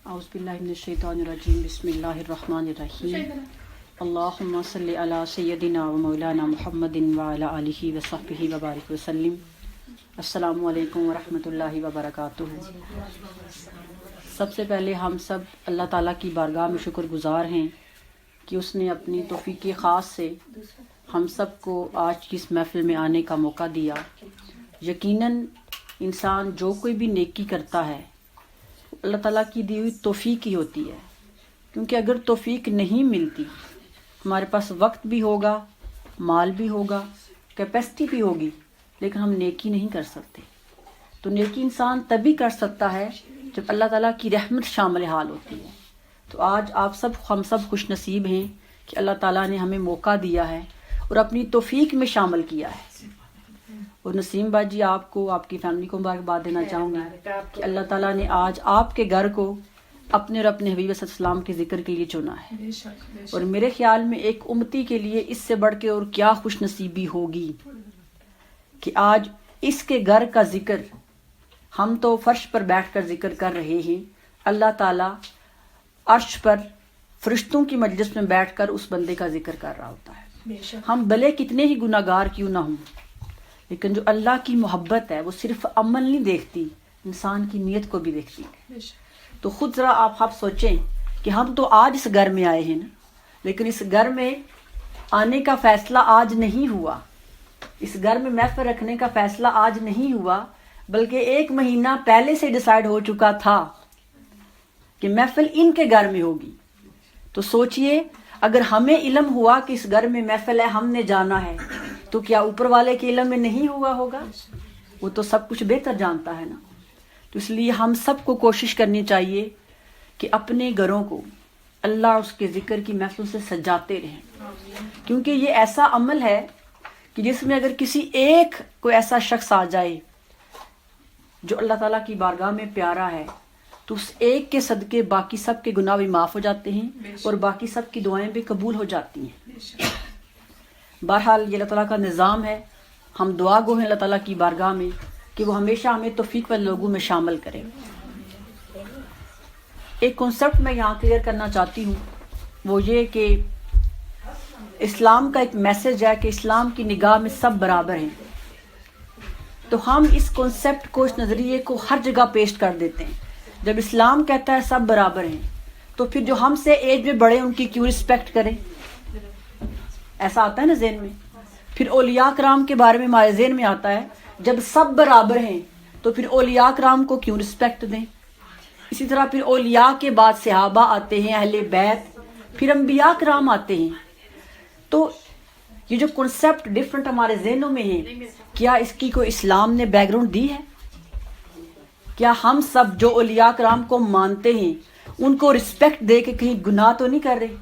اعوذ باللہ من الشیطان الرجیم بسم اللہ الرحمن الرحیم اللہم صلی علی سیدنا و مولانا محمد وعلی آلہ وصحبہ وبارک وسلم۔ السلام علیکم ورحمۃ اللہ وبرکاتہ۔ سب سے پہلے ہم سب اللہ تعالیٰ کی بارگاہ میں شکر گزار ہیں کہ اس نے اپنی توفیق خاص سے ہم سب کو آج کی اس محفل میں آنے کا موقع دیا۔ یقیناً انسان جو کوئی بھی نیکی کرتا ہے اللہ تعالیٰ کی دی ہوئی توفیق ہی ہوتی ہے، کیونکہ اگر توفیق نہیں ملتی، ہمارے پاس وقت بھی ہوگا، مال بھی ہوگا، کیپیسٹی بھی ہوگی، لیکن ہم نیکی نہیں کر سکتے۔ تو نیکی انسان تبھی کر سکتا ہے جب اللہ تعالیٰ کی رحمت شامل حال ہوتی ہے۔ تو آج ہم سب خوش نصیب ہیں کہ اللہ تعالیٰ نے ہمیں موقع دیا ہے اور اپنی توفیق میں شامل کیا ہے۔ اور نسیم باجی، آپ کو، آپ کی فیملی کو مبارکباد دینا چاہوں گی کہ اللہ تعالیٰ نے آج آپ کے گھر کو اپنے اور اپنے حبیب صلی اللہ علیہ وسلم کے ذکر کے لیے چنا ہے۔ اور میرے خیال میں ایک امتی کے لیے اس سے بڑھ کے اور کیا خوش نصیبی ہوگی کہ آج اس کے گھر کا ذکر، ہم تو فرش پر بیٹھ کر ذکر کر رہے ہیں، اللہ تعالیٰ عرش پر فرشتوں کی مجلس میں بیٹھ کر اس بندے کا ذکر کر رہا ہوتا ہے۔ ہم بھلے کتنے ہی گناہ گار کیوں نہ ہوں، لیکن جو اللہ کی محبت ہے وہ صرف عمل نہیں دیکھتی، انسان کی نیت کو بھی دیکھتی ہے۔ تو خود ذرا آپ سوچیں کہ ہم تو آج اس گھر میں آئے ہیں نا، لیکن اس گھر میں آنے کا فیصلہ آج نہیں ہوا، اس گھر میں محفل رکھنے کا فیصلہ آج نہیں ہوا، بلکہ 1 مہینہ پہلے سے ڈیسائیڈ ہو چکا تھا کہ محفل ان کے گھر میں ہوگی۔ تو سوچئے اگر ہمیں علم ہوا کہ اس گھر میں محفل ہے، ہم نے جانا ہے، تو کیا اوپر والے کے علم میں نہیں ہوا ہوگا؟ وہ تو سب کچھ بہتر جانتا ہے نا۔ تو اس لیے ہم سب کو کوشش کرنی چاہیے کہ اپنے گھروں کو اللہ اس کے ذکر کی محفل سے سجاتے رہیں، کیونکہ یہ ایسا عمل ہے کہ جس میں اگر کسی ایک کوئی ایسا شخص آ جائے جو اللہ تعالیٰ کی بارگاہ میں پیارا ہے، تو اس ایک کے صدقے باقی سب کے گناہ بھی معاف ہو جاتے ہیں اور باقی سب کی دعائیں بھی قبول ہو جاتی ہیں۔ بہرحال یہ اللہ تعالیٰ کا نظام ہے، ہم دعا گو ہیں اللہ تعالیٰ کی بارگاہ میں کہ وہ ہمیشہ ہمیں توفیق والے لوگوں میں شامل کرے۔ ایک کنسپٹ میں یہاں کلیئر کرنا چاہتی ہوں، وہ یہ کہ اسلام کا ایک میسج ہے کہ اسلام کی نگاہ میں سب برابر ہیں۔ تو ہم اس کنسپٹ کو، اس نظریے کو ہر جگہ پیش کر دیتے ہیں۔ جب اسلام کہتا ہے سب برابر ہیں، تو پھر جو ہم سے ایج میں بڑے ان کی کیوں رسپیکٹ کریں؟ ایسا آتا ہے نا ذہن میں۔ پھر اولیاء کرام کے بارے میں ہمارے ذہن میں آتا ہے جب سب برابر ہیں تو پھر اولیاء کرام کو کیوں رسپیکٹ دیں؟ اسی طرح پھر اولیاء کے بعد صحابہ آتے ہیں، اہل بیت، پھر انبیاء کرام آتے ہیں۔ تو یہ جو کنسپٹ ڈیفرنٹ ہمارے ذہنوں میں ہے، کیا اس کی کوئی اسلام نے بیک گراؤنڈ دی ہے؟ کیا ہم سب جو اولیاء کرام کو مانتے ہیں ان کو رسپیکٹ دے کے کہیں گناہ تو نہیں کر رہے؟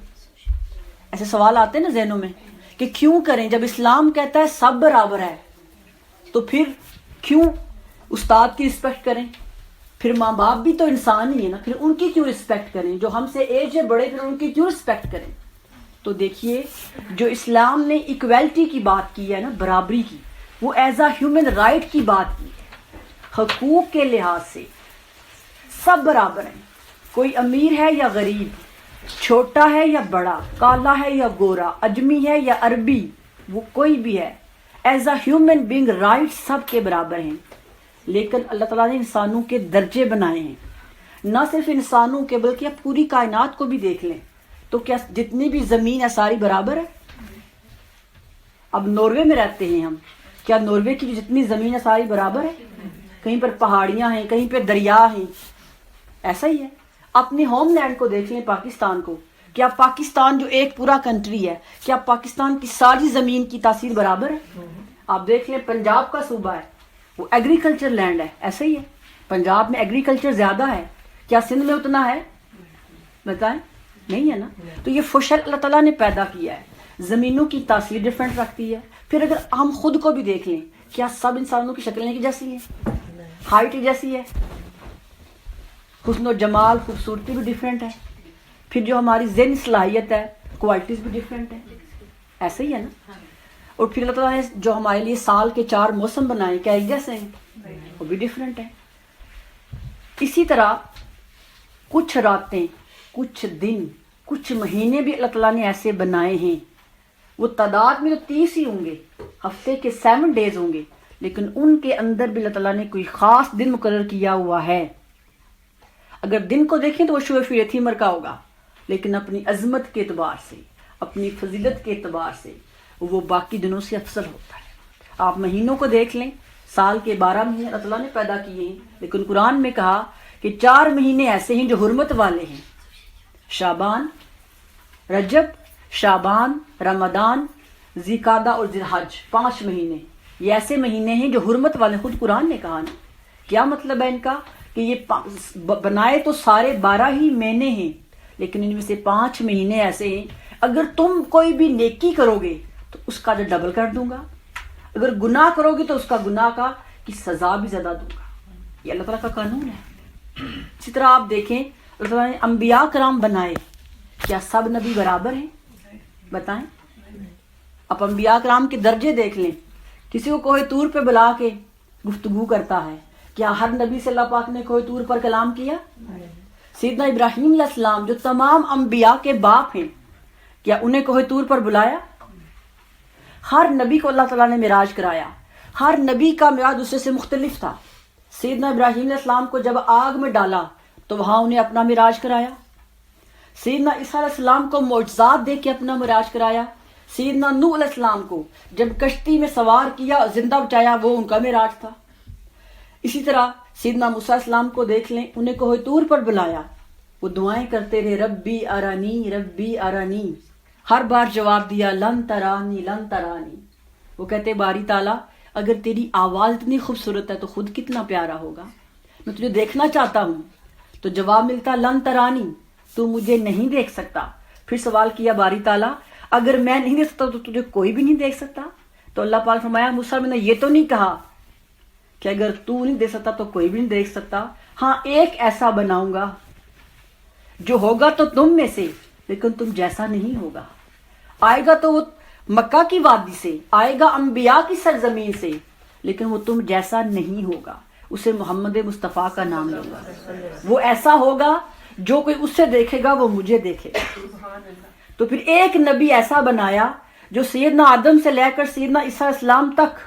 ایسے سوال آتے ہیں نا ذہنوں میں کہ کیوں کریں؟ جب اسلام کہتا ہے سب برابر ہے تو پھر کیوں استاد کی رسپیکٹ کریں؟ پھر ماں باپ بھی تو انسان ہی ہے نا، پھر ان کی کیوں رسپیکٹ کریں؟ جو ہم سے ایج ہے بڑے، پھر ان کی کیوں رسپیکٹ کریں؟ تو دیکھیے، جو اسلام نے ایکویلٹی کی بات کی ہے نا، برابری کی، وہ ایز اے ہیومن رائٹ کی بات کی ہے۔ حقوق کے لحاظ سے سب برابر ہیں، کوئی امیر ہے یا غریب، چھوٹا ہے یا بڑا، کالا ہے یا گورا، اجمی ہے یا عربی، وہ کوئی بھی ہے، as a human being right سب کے برابر ہیں۔ لیکن اللہ تعالیٰ نے انسانوں کے درجے بنائے ہیں، نہ صرف انسانوں کے بلکہ آپ پوری کائنات کو بھی دیکھ لیں تو کیا جتنی بھی زمین ہے ساری برابر ہے؟ اب ناروے میں رہتے ہیں ہم، کیا ناروے کی جتنی زمین ہے ساری برابر ہے؟ کہیں پر پہاڑیاں ہیں، کہیں پہ دریا ہیں، ایسا ہی ہے۔ اپنے ہوم لینڈ کو دیکھ لیں، پاکستان کو، کیا پاکستان جو ایک پورا کنٹری ہے، کیا پاکستان کی ساری زمین کی تاثیر برابر ہے؟ آپ دیکھ لیں پنجاب کا صوبہ ہے، وہ ایگریکلچر لینڈ ہے، ایسا ہی ہے۔ پنجاب میں ایگریکلچر زیادہ ہے، کیا سندھ میں اتنا ہے؟ بتائیں، نہیں ہے نا۔ تو یہ فشل اللہ تعالیٰ نے پیدا کیا ہے، زمینوں کی تاثیر ڈفرینٹ رکھتی ہے۔ پھر اگر ہم خود کو بھی دیکھ لیں، کیا سب انسانوں کی شکلیں ایک جیسی ہیں؟ ہائٹ جیسی ہے، حسن و جمال، خوبصورتی بھی ڈیفرنٹ ہے، پھر جو ہماری ذہنی صلاحیت ہے، کوالٹیز بھی ڈیفرنٹ ہے، ایسا ہی ہے نا۔ اور پھر اللہ تعالیٰ نے جو ہمارے لیے سال کے 4 موسم بنائے، کیا ایک جیسے ہیں؟ وہ بھی ڈیفرنٹ ہے۔ اسی طرح کچھ راتیں، کچھ دن، کچھ مہینے بھی اللہ تعالیٰ نے ایسے بنائے ہیں، وہ تعداد میں تو 30 ہی ہوں گے، ہفتے کے 7 ڈیز ہوں گے، لیکن ان کے اندر بھی اللہ تعالیٰ نے کوئی خاص دن مقرر کیا ہوا ہے۔ اگر دن کو دیکھیں تو وہ شوف یتیمر کا ہوگا، لیکن اپنی عظمت کے اعتبار سے، اپنی فضیلت کے اعتبار سے وہ باقی دنوں سے افضل ہوتا ہے۔ آپ مہینوں کو دیکھ لیں، سال کے 12 مہینے اللہ تعالیٰ نے پیدا کیے ہیں، لیکن قرآن میں کہا کہ 4 مہینے ایسے ہیں جو حرمت والے ہیں، شعبان، رجب، شعبان، رمضان، ذوالقعدہ اور ذوالحج، 5 مہینے، یہ ایسے مہینے ہیں جو حرمت والے، خود قرآن نے کہا نا۔ کیا مطلب ہے ان کا؟ کہ یہ بنائے تو سارے 12 ہی مہینے ہیں، لیکن ان میں سے 5 مہینے ایسے ہیں اگر تم کوئی بھی نیکی کرو گے تو اس کا جو ڈبل کر دوں گا، اگر گناہ کرو گے تو اس کا گناہ کا کی سزا بھی زیادہ دوں گا۔ یہ اللہ تعالیٰ کا قانون ہے۔ اسی طرح آپ دیکھیں اللہ تعالیٰ نے انبیاء کرام بنائے، کیا سب نبی برابر ہیں؟ بتائیں۔ آپ انبیاء کرام کے درجے دیکھ لیں، کسی کو کوہ طور پہ بلا کے گفتگو کرتا ہے، کیا ہر نبی سے اللہ پاک نے کوہ طور پر کلام کیا؟ سیدنا ابراہیم علیہ السلام جو تمام انبیاء کے باپ ہیں، کیا انہیں کوہ طور پر بلایا؟ ہر نبی کو اللہ تعالیٰ نے معراج کرایا، ہر نبی کا معراج دوسرے سے مختلف تھا۔ سیدنا ابراہیم علیہ السلام کو جب آگ میں ڈالا تو وہاں انہیں اپنا معراج کرایا، سیدنا عیسیٰ علیہ السلام کو معجزات دے کے اپنا معراج کرایا، سیدنا نوح علیہ السلام کو جب کشتی میں سوار کیا زندہ بچایا، وہ ان کا معراج تھا۔ اسی طرح سیدنا موسیٰ علیہ السلام کو دیکھ لیں، انہیں کوہ طور پر بلایا، وہ دعائیں کرتے رہے، ربی ارانی ربی ارانی، ہر بار جواب دیا لن ترانی لن ترانی۔ وہ کہتے باری تعالیٰ اگر تیری آواز اتنی خوبصورت ہے تو خود کتنا پیارا ہوگا، میں تجھے دیکھنا چاہتا ہوں، تو جواب ملتا لن ترانی، تو مجھے نہیں دیکھ سکتا۔ پھر سوال کیا باری تعالیٰ اگر میں نہیں دیکھ سکتا تو تجھے کوئی بھی نہیں دیکھ سکتا؟ تو اللہ پاک فرمایا موسیٰ میں نے یہ تو نہیں کہا کہ اگر تو نہیں دیکھ سکتا تو کوئی بھی نہیں دیکھ سکتا، ہاں ایک ایسا بناؤں گا جو ہوگا تو تم میں سے لیکن تم جیسا نہیں ہوگا، آئے گا تو وہ مکہ کی وادی سے، آئے گا انبیاء کی سرزمین سے، لیکن وہ تم جیسا نہیں ہوگا، اسے محمد مصطفیٰ کا نام لوں گا، وہ ایسا ہوگا جو کوئی اس سے دیکھے گا وہ مجھے دیکھے گا۔ تو پھر ایک نبی ایسا بنایا جو سیدنا آدم سے لے کر سیدنا عیسیٰ علیہ السلام تک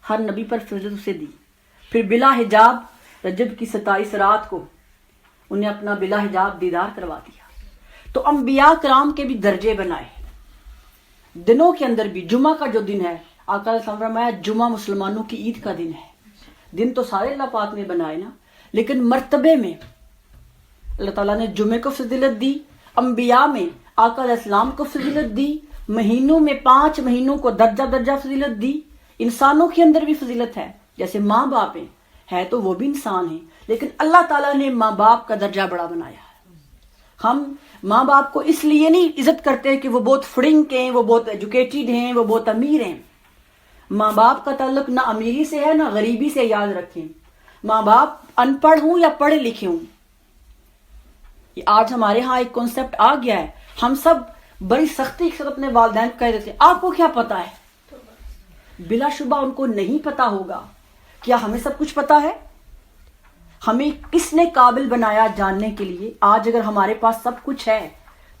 ہر نبی پر فضیلت اسے دی۔ پھر بلا حجاب رجب کی 27 رات کو انہیں اپنا بلا حجاب دیدار کروا دیا۔ تو انبیاء کرام کے بھی درجے بنائے، دنوں کے اندر بھی جمعہ کا جو دن ہے، آقا علیہ السلام فرمایا جمعہ مسلمانوں کی عید کا دن ہے۔ دن تو سارے اللہ پاک نے بنائے نا، لیکن مرتبے میں اللہ تعالیٰ نے جمعے کو فضیلت دی، انبیاء میں آقا علیہ السلام کو فضیلت دی، مہینوں میں 5 مہینوں کو درجہ درجہ فضیلت دی۔ انسانوں کے اندر بھی فضیلت ہے، جیسے ماں باپ ہیں، ہے تو وہ بھی انسان ہیں، لیکن اللہ تعالیٰ نے ماں باپ کا درجہ بڑا بنایا ہے۔ ہم ماں باپ کو اس لیے نہیں عزت کرتے کہ وہ بہت فرنک ہیں، وہ بہت ایجوکیٹڈ ہیں، وہ بہت امیر ہیں۔ ماں باپ کا تعلق نہ امیری سے ہے نہ غریبی سے، یاد رکھیں۔ ماں باپ ان پڑھ ہوں یا پڑھے لکھے ہوں، یہ آج ہمارے ہاں ایک کانسیپٹ آ گیا ہے، ہم سب بڑی سختی کے ساتھ اپنے والدین کو کہہ دیتے ہیں آپ کو کیا پتا ہے؟ بلا شبہ ان کو نہیں پتا ہوگا، کیا ہمیں سب کچھ پتا ہے؟ ہمیں کس نے قابل بنایا جاننے کے لیے؟ آج اگر ہمارے پاس سب کچھ ہے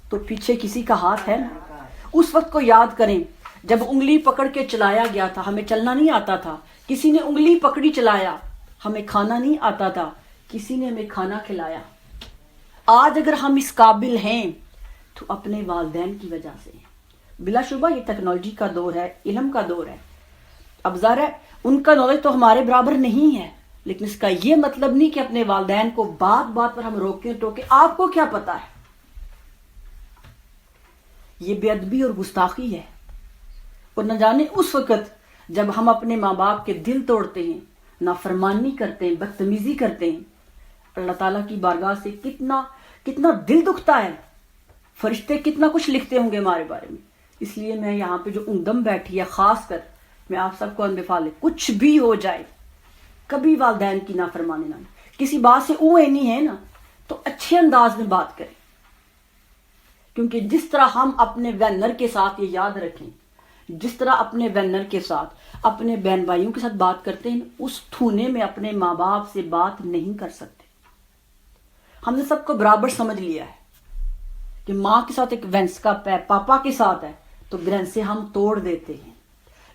تو پیچھے کسی کا ہاتھ ہے نا۔ اس وقت کو یاد کریں جب انگلی پکڑ کے چلایا گیا تھا، ہمیں چلنا نہیں آتا تھا، کسی نے انگلی پکڑی چلایا، ہمیں کھانا نہیں آتا تھا، کسی نے ہمیں کھانا کھلایا۔ آج اگر ہم اس قابل ہیں تو اپنے والدین کی وجہ سے۔ بلا شبہ یہ ٹیکنالوجی کا دور ہے، علم کا دور ہے، اب ظاہر ہے ان کا نالج تو ہمارے برابر نہیں ہے، لیکن اس کا یہ مطلب نہیں کہ اپنے والدین کو بات بات پر ہم روکیں ٹوکیں آپ کو کیا پتا ہے۔ یہ بے ادبی اور گستاخی ہے، اور نہ جانے اس وقت جب ہم اپنے ماں باپ کے دل توڑتے ہیں، نافرمانی کرتے ہیں، بدتمیزی کرتے ہیں، اللہ تعالیٰ کی بارگاہ سے کتنا دل دکھتا ہے، فرشتے کتنا کچھ لکھتے ہوں گے ہمارے بارے میں۔ اس لیے میں یہاں پہ جو اندم بیٹھی ہے، خاص کر میں آپ سب کو اندفاع لے، کچھ بھی ہو جائے کبھی والدین کی نافرمانی نہ، کسی بات سے نہیں ہے نا تو اچھے انداز میں بات کریں، کیونکہ جس طرح ہم اپنے وینر کے ساتھ، یہ یاد رکھیں، جس طرح اپنے وینر کے ساتھ، اپنے بہن بھائیوں کے ساتھ بات کرتے ہیں، اس تھونے میں اپنے ماں باپ سے بات نہیں کر سکتے۔ ہم نے سب کو برابر سمجھ لیا ہے کہ ماں کے ساتھ ایک وینس کپ ہے، پاپا کے ساتھ ہے، تو گرین سے ہم توڑ دیتے ہیں۔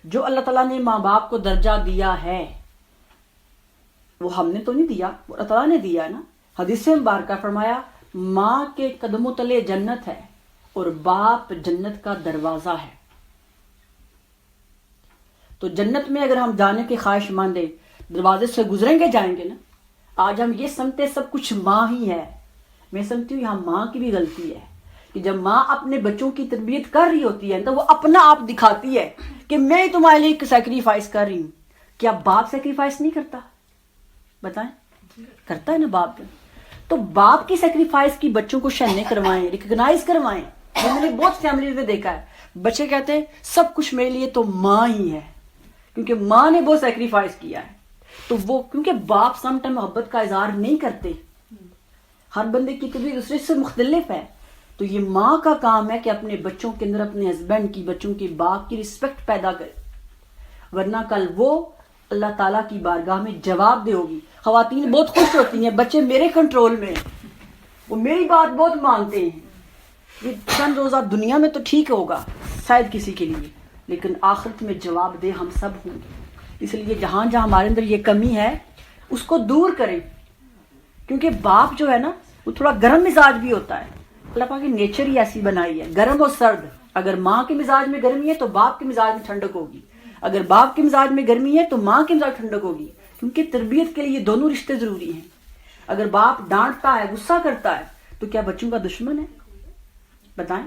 جو اللہ تعالیٰ نے ماں باپ کو درجہ دیا ہے وہ ہم نے تو نہیں دیا، وہ اللہ تعالیٰ نے دیا ہے نا۔ حدیث مبارکہ فرمایا ماں کے قدموں تلے جنت ہے اور باپ جنت کا دروازہ ہے۔ تو جنت میں اگر ہم جانے کی خواہش مند ہیں، دروازے سے گزریں گے جائیں گے نا۔ آج ہم یہ سمجھتے سب کچھ ماں ہی ہے، میں سمجھتی ہوں یہاں ماں کی بھی غلطی ہے کہ جب ماں اپنے بچوں کی تربیت کر رہی ہوتی ہے تو وہ اپنا آپ دکھاتی ہے کہ میں تمہارے لیے سیکریفائس کر رہی ہوں۔ کیا باپ سیکریفائس نہیں کرتا؟ بتائیں، کرتا ہے نا باپ۔ تو باپ کی سیکریفائس کی بچوں کو شن کروائیں، ریکگنائز کروائیں۔ میں نے بہت فیملیز میں دیکھا ہے بچے کہتے ہیں سب کچھ میرے لیے تو ماں ہی ہے، کیونکہ ماں نے بہت سیکریفائس کیا ہے۔ تو وہ کیونکہ باپ سم ٹائم محبت کا اظہار نہیں کرتے، ہر بندے کی طبیعت دوسرے سے مختلف ہے، تو یہ ماں کا کام ہے کہ اپنے بچوں کے اندر اپنے ہسبینڈ کی، بچوں کی، باپ کی رسپیکٹ پیدا کرے، ورنہ کل وہ اللہ تعالیٰ کی بارگاہ میں جواب دے ہوگی۔ خواتین بہت خوش ہوتی ہیں بچے میرے کنٹرول میں، وہ میری بات بہت مانتے ہیں، یہ چند روزہ دنیا میں تو ٹھیک ہوگا شاید کسی کے لیے، لیکن آخرت میں جواب دے ہم سب ہوں گے۔ اس لیے جہاں جہاں ہمارے اندر یہ کمی ہے اس کو دور کریں، کیونکہ باپ جو ہے نا وہ تھوڑا گرم مزاج بھی ہوتا ہے۔ اللہ پاک کی نیچر ہی ایسی بنائی ہے، گرم اور سرد۔ اگر ماں کے مزاج میں گرمی ہے تو باپ کے مزاج میں ٹھنڈک ہوگی، اگر باپ کے مزاج میں گرمی ہے تو ماں کے مزاج ٹھنڈک ہوگی، کیونکہ تربیت کے لیے دونوں رشتے ضروری ہیں۔ اگر باپ ڈانٹتا ہے، غصہ کرتا ہے، تو کیا بچوں کا دشمن ہے؟ بتائیں،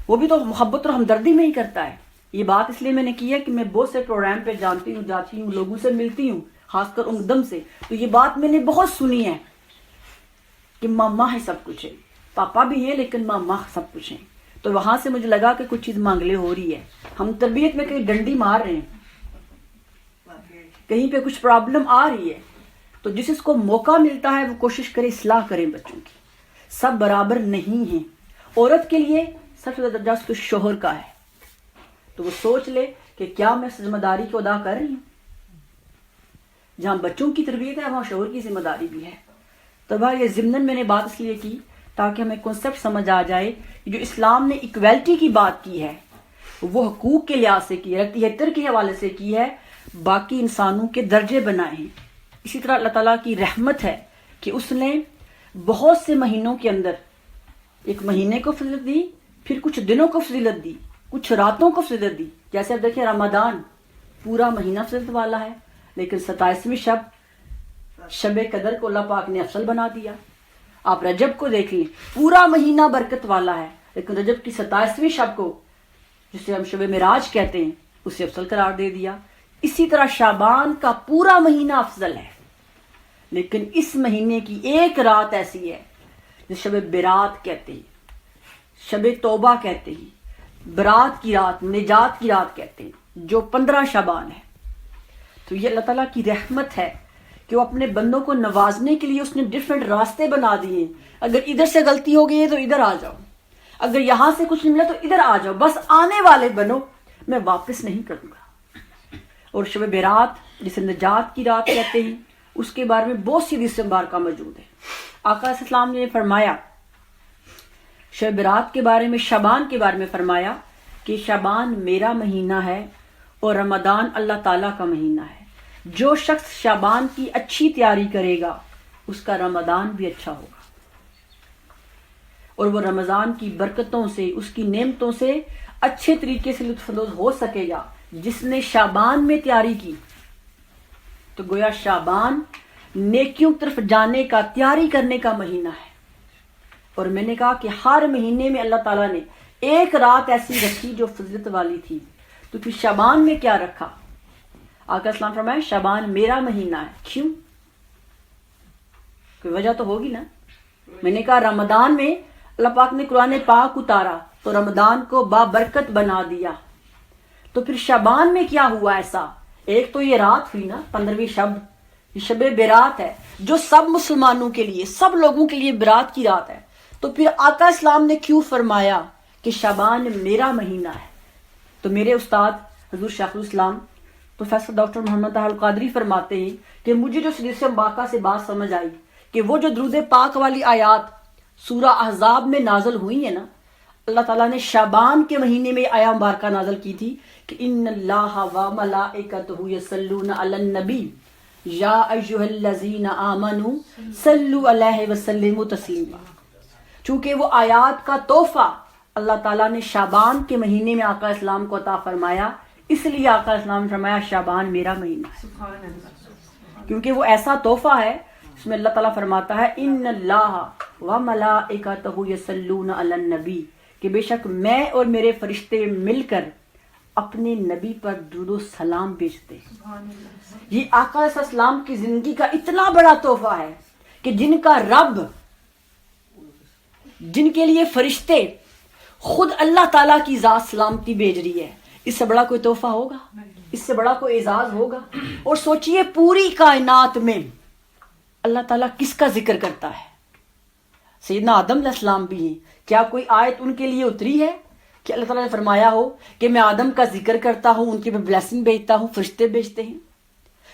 وہ بھی تو محبت اور ہمدردی میں ہی کرتا ہے۔ یہ بات اس لیے میں نے کی ہے کہ میں بہت سے پروگرام پہ جانتی ہوں، جاتی ہوں، لوگوں سے ملتی ہوں، خاص کر اندم سے، تو یہ بات میں نے بہت سنی ہے کہ ماما ہے سب کچھ ہے، پاپا بھی ہیں لیکن ماما سب کچھ ہیں۔ تو وہاں سے مجھے لگا کہ کچھ چیز مانگلے ہو رہی ہے، ہم تربیت میں کہیں ڈنڈی مار رہے ہیں، کہیں پہ کچھ پرابلم آ رہی ہے، تو جس کو موقع ملتا ہے وہ کوشش کرے اصلاح کریں بچوں کی۔ سب برابر نہیں ہیں، عورت کے لیے سب سے زیادہ درجہ اس کے شوہر کا ہے، تو وہ سوچ لے کہ کیا میں ذمہ داری کو ادا کر رہی ہوں۔ جہاں بچوں کی تربیت ہے وہاں شوہر کی ذمہ داری بھی ہے۔ تو بھائی یہ ضمناً میں نے بات اس لیے کی تاکہ ہمیں کنسیپٹ سمجھ آ جائے کہ جو اسلام نے ایکویلٹی کی بات کی ہے وہ حقوق کے لحاظ سے کی ہے، رتیحتر کے حوالے سے کی ہے، باقی انسانوں کے درجے بنائے ہیں۔ اسی طرح اللہ تعالیٰ کی رحمت ہے کہ اس نے بہت سے مہینوں کے اندر ایک مہینے کو فضیلت دی، پھر کچھ دنوں کو فضیلت دی، کچھ راتوں کو فضیلت دی۔ جیسے اب دیکھیں رمضان پورا مہینہ فضیلت والا ہے، لیکن 27ویں شب قدر کو اللہ پاک نے افضل بنا دیا۔ آپ رجب کو دیکھ لیں، پورا مہینہ برکت والا ہے، لیکن رجب کی 27ویں شب کو جسے ہم شب معراج کہتے ہیں اسے افضل قرار دے دیا۔ اسی طرح شعبان کا پورا مہینہ افضل ہے، لیکن اس مہینے کی ایک رات ایسی ہے جسے شب برات کہتے ہیں، شب توبہ کہتے ہیں، برات کی رات، نجات کی رات کہتے ہیں، جو 15 شعبان ہے۔ تو یہ اللہ تعالیٰ کی رحمت ہے کہ وہ اپنے بندوں کو نوازنے کے لیے اس نے ڈیفرنٹ راستے بنا دیے۔ اگر ادھر سے غلطی ہو گئی ہے تو ادھر آ جاؤ، اگر یہاں سے کچھ نہیں ملا تو ادھر آ جاؤ، بس آنے والے بنو، میں واپس نہیں کروں گا۔ اور شب برات جسے نجات کی رات کہتے ہیں، اس کے بارے میں بہت سی حدیث مبارکہ موجود ہے۔ آقا صلی اللہ علیہ وسلم نے فرمایا شب برات کے بارے میں، شعبان کے بارے میں فرمایا کہ شعبان میرا مہینہ ہے اور رمضان اللہ تعالیٰ کا مہینہ ہے۔ جو شخص شعبان کی اچھی تیاری کرے گا اس کا رمضان بھی اچھا ہوگا، اور وہ رمضان کی برکتوں سے، اس کی نعمتوں سے اچھے طریقے سے لطف اندوز ہو سکے گا جس نے شعبان میں تیاری کی۔ تو گویا شعبان نیکیوں طرف جانے کا، تیاری کرنے کا مہینہ ہے۔ اور میں نے کہا کہ ہر مہینے میں اللہ تعالیٰ نے ایک رات ایسی رکھی جو فضیلت والی تھی، تو پھر شعبان میں کیا رکھا؟ آقا اسلام فرمایا شعبان میرا مہینہ ہے۔ کیوں؟ کوئی وجہ تو ہوگی نا۔ میں نے کہا رمضان میں اللہ پاک نے قرآن پاک اتارا تو رمضان کو بابرکت بنا دیا، تو پھر شعبان میں کیا ہوا ایسا؟ ایک تو یہ رات ہوئی نا 15ویں شب، یہ شب برات ہے جو سب مسلمانوں کے لیے، سب لوگوں کے لیے برات کی رات ہے۔ تو پھر آقا اسلام نے کیوں فرمایا کہ شعبان میرا مہینہ ہے؟ تو میرے استاد حضور شیخ الاسلام پروفیسر ڈاکٹر محمد طاہر القادری فرماتے ہیں کہ مجھے جو حدیث مبارکہ سے بات سمجھ آئی کہ وہ جو درود پاک والی آیات سورہ احزاب میں نازل ہوئی ہیں نا، اللہ تعالیٰ نے شعبان کے مہینے میں آیا مبارکہ نازل کی تھی کہ ان اللہ و ملائکتہ یصلون علی النبی یا ایھا الذین آمنوا صلوا علیہ وسلموا تسلیما۔ چونکہ وہ آیات کا تحفہ اللہ تعالیٰ نے شعبان کے مہینے میں آقا اسلام کو عطا فرمایا، اس لیے آقا اسلام نے فرمایا شعبان میرا مہینہ ہے، کیونکہ وہ ایسا تحفہ ہے اس میں اللہ تعالیٰ فرماتا ہے ان اللہ و ملائکتہ یصلون علی النبی، کہ بے شک میں اور میرے فرشتے مل کر اپنے نبی پر درود و سلام بھیجتے ہیں۔ یہ آقا صلی اللہ علیہ وسلم کی زندگی کا اتنا بڑا تحفہ ہے کہ جن کا رب، جن کے لیے فرشتے خود اللہ تعالیٰ کی ذات سلامتی بھیج رہی ہے، اس سے بڑا کوئی تحفہ ہوگا؟ اس سے بڑا کوئی اعزاز ہوگا؟ اور سوچئے پوری کائنات میں اللہ تعالیٰ کس کا ذکر کرتا ہے؟ سیدنا آدم علیہ السلام بھی ہیں، کیا کوئی آیت ان کے لیے اتری ہے کہ اللہ تعالیٰ نے فرمایا ہو کہ میں آدم کا ذکر کرتا ہوں، ان کے میں بلیسنگ بھیجتا ہوں، فرشتے بھیجتے ہیں؟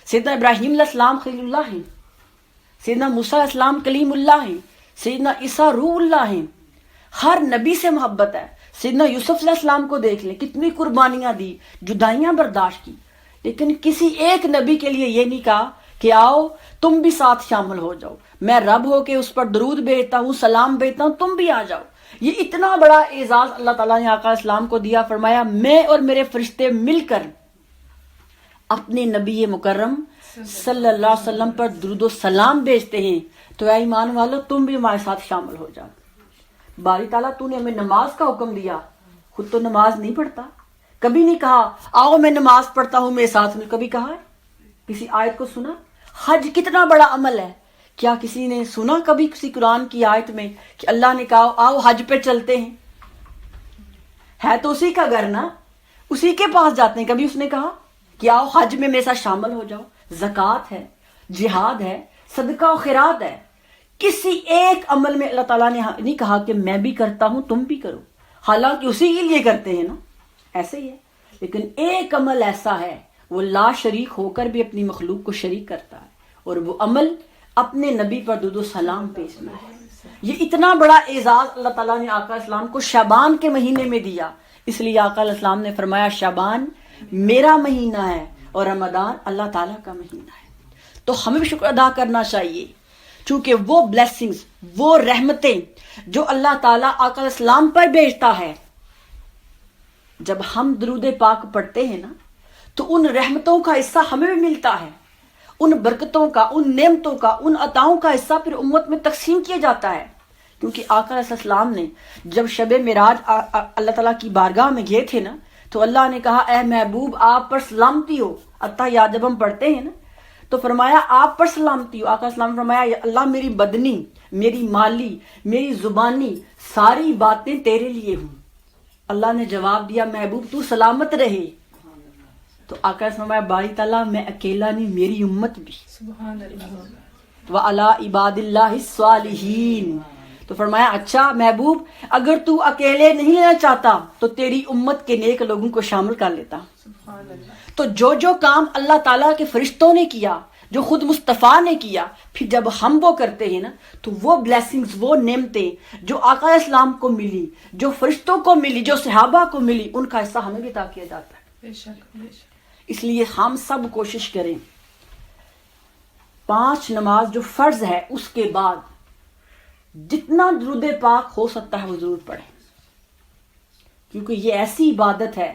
سیدنا ابراہیم علیہ السلام خلیل اللہ ہیں، سیدنا موسیٰ علیہ السلام کلیم اللہ ہیں، سیدنا عیسیٰ روح اللہ ہیں، ہر نبی سے محبت ہے۔ سیدنا یوسف علیہ السلام کو دیکھ لیں، کتنی قربانیاں دی، جدائیاں برداشت کی، لیکن کسی ایک نبی کے لیے یہ نہیں کہا کہ آؤ تم بھی ساتھ شامل ہو جاؤ، میں رب ہو کے اس پر درود بھیجتا ہوں، سلام بھیجتا ہوں، تم بھی آ جاؤ۔ یہ اتنا بڑا اعزاز اللہ تعالیٰ نے آقا اسلام کو دیا، فرمایا میں اور میرے فرشتے مل کر اپنے نبی مکرم صلی اللہ علیہ وسلم پر درود و سلام بھیجتے ہیں، تو اے ایمان والو تم بھی ہمارے ساتھ شامل ہو جاؤ۔ باری تعالیٰ تو نے ہمیں نماز کا حکم دیا، خود تو نماز نہیں پڑھتا، کبھی نہیں کہا آؤ میں نماز پڑھتا ہوں میرے ساتھ میں، کبھی کہا ہے؟ کسی آیت کو سنا؟ حج کتنا بڑا عمل ہے، کیا کسی نے سنا کبھی کسی قرآن کی آیت میں کہ اللہ نے کہا آؤ حج پہ چلتے ہیں؟ ہے تو اسی کا گھر نا، اسی کے پاس جاتے ہیں، کبھی اس نے کہا کہ آؤ حج میں میرے ساتھ شامل ہو جاؤ؟ زکوٰۃ ہے، جہاد ہے، صدقہ و خیرات ہے، کسی ایک عمل میں اللہ تعالیٰ نے نہیں کہا کہ میں بھی کرتا ہوں تم بھی کرو، حالانکہ اسی کے لیے کرتے ہیں نا، ایسے ہی ہے۔ لیکن ایک عمل ایسا ہے وہ لا شریک ہو کر بھی اپنی مخلوق کو شریک کرتا ہے، اور وہ عمل اپنے نبی پر درود و سلام بھیجنا ہے۔ یہ اتنا بڑا اعزاز اللہ تعالیٰ نے آقا اسلام کو شعبان کے مہینے میں دیا، اس لیے آقا علیہ السلام نے فرمایا شعبان میرا مہینہ ہے اور رمضان اللہ تعالیٰ کا مہینہ ہے۔ تو ہمیں بھی شکر ادا کرنا چاہیے، چونکہ وہ بلیسنگز، وہ رحمتیں جو اللہ تعالیٰ آقا علیہ السلام پر بھیجتا ہے، جب ہم درود پاک پڑھتے ہیں نا تو ان رحمتوں کا حصہ ہمیں بھی ملتا ہے، ان برکتوں کا، ان نعمتوں کا، ان عطاؤں کا حصہ پھر امت میں تقسیم کیا جاتا ہے۔ کیونکہ آقا علیہ السلام نے جب شب معراج اللہ تعالیٰ کی بارگاہ میں گئے تھے نا، تو اللہ نے کہا اے محبوب آپ پر سلامتی ہو، اتحیات جب ہم پڑھتے ہیں نا تو فرمایا آپ پر سلامتی ہو۔ آقا السلام نے فرمایا یا اللہ میری بدنی، میری مالی، میری زبانی ساری باتیں تیرے لیے ہوں۔ اللہ نے جواب دیا محبوب تو سلامت رہے۔ تو آقا نے فرمایا باری تعالیٰ میں اکیلا نہیں، میری امت بھی، سبحان اللہ، وَعَلَىٰ عِبَادِ اللَّهِ الصَّالِحِينَ۔ تو فرمایا اچھا محبوب اگر تو اکیلے نہیں لینا چاہتا تو تیری امت کے نیک لوگوں کو شامل کر لیتا۔ سبحان اللہ، تو جو کام اللہ تعالیٰ کے فرشتوں نے کیا، جو خود مصطفیٰ نے کیا، پھر جب ہم وہ کرتے ہیں نا تو وہ بلیسنگز، وہ نعمتیں جو آقا علیہ السلام کو ملی، جو فرشتوں کو ملی، جو صحابہ کو ملی، ان کا حصہ ہمیں بھی عطا کیا جاتا ہے۔ بے شک بے شک، اس لیے ہم سب کوشش کریں 5 نماز جو فرض ہے اس کے بعد جتنا درود پاک ہو سکتا ہے وہ ضرور پڑھیں، کیونکہ یہ ایسی عبادت ہے،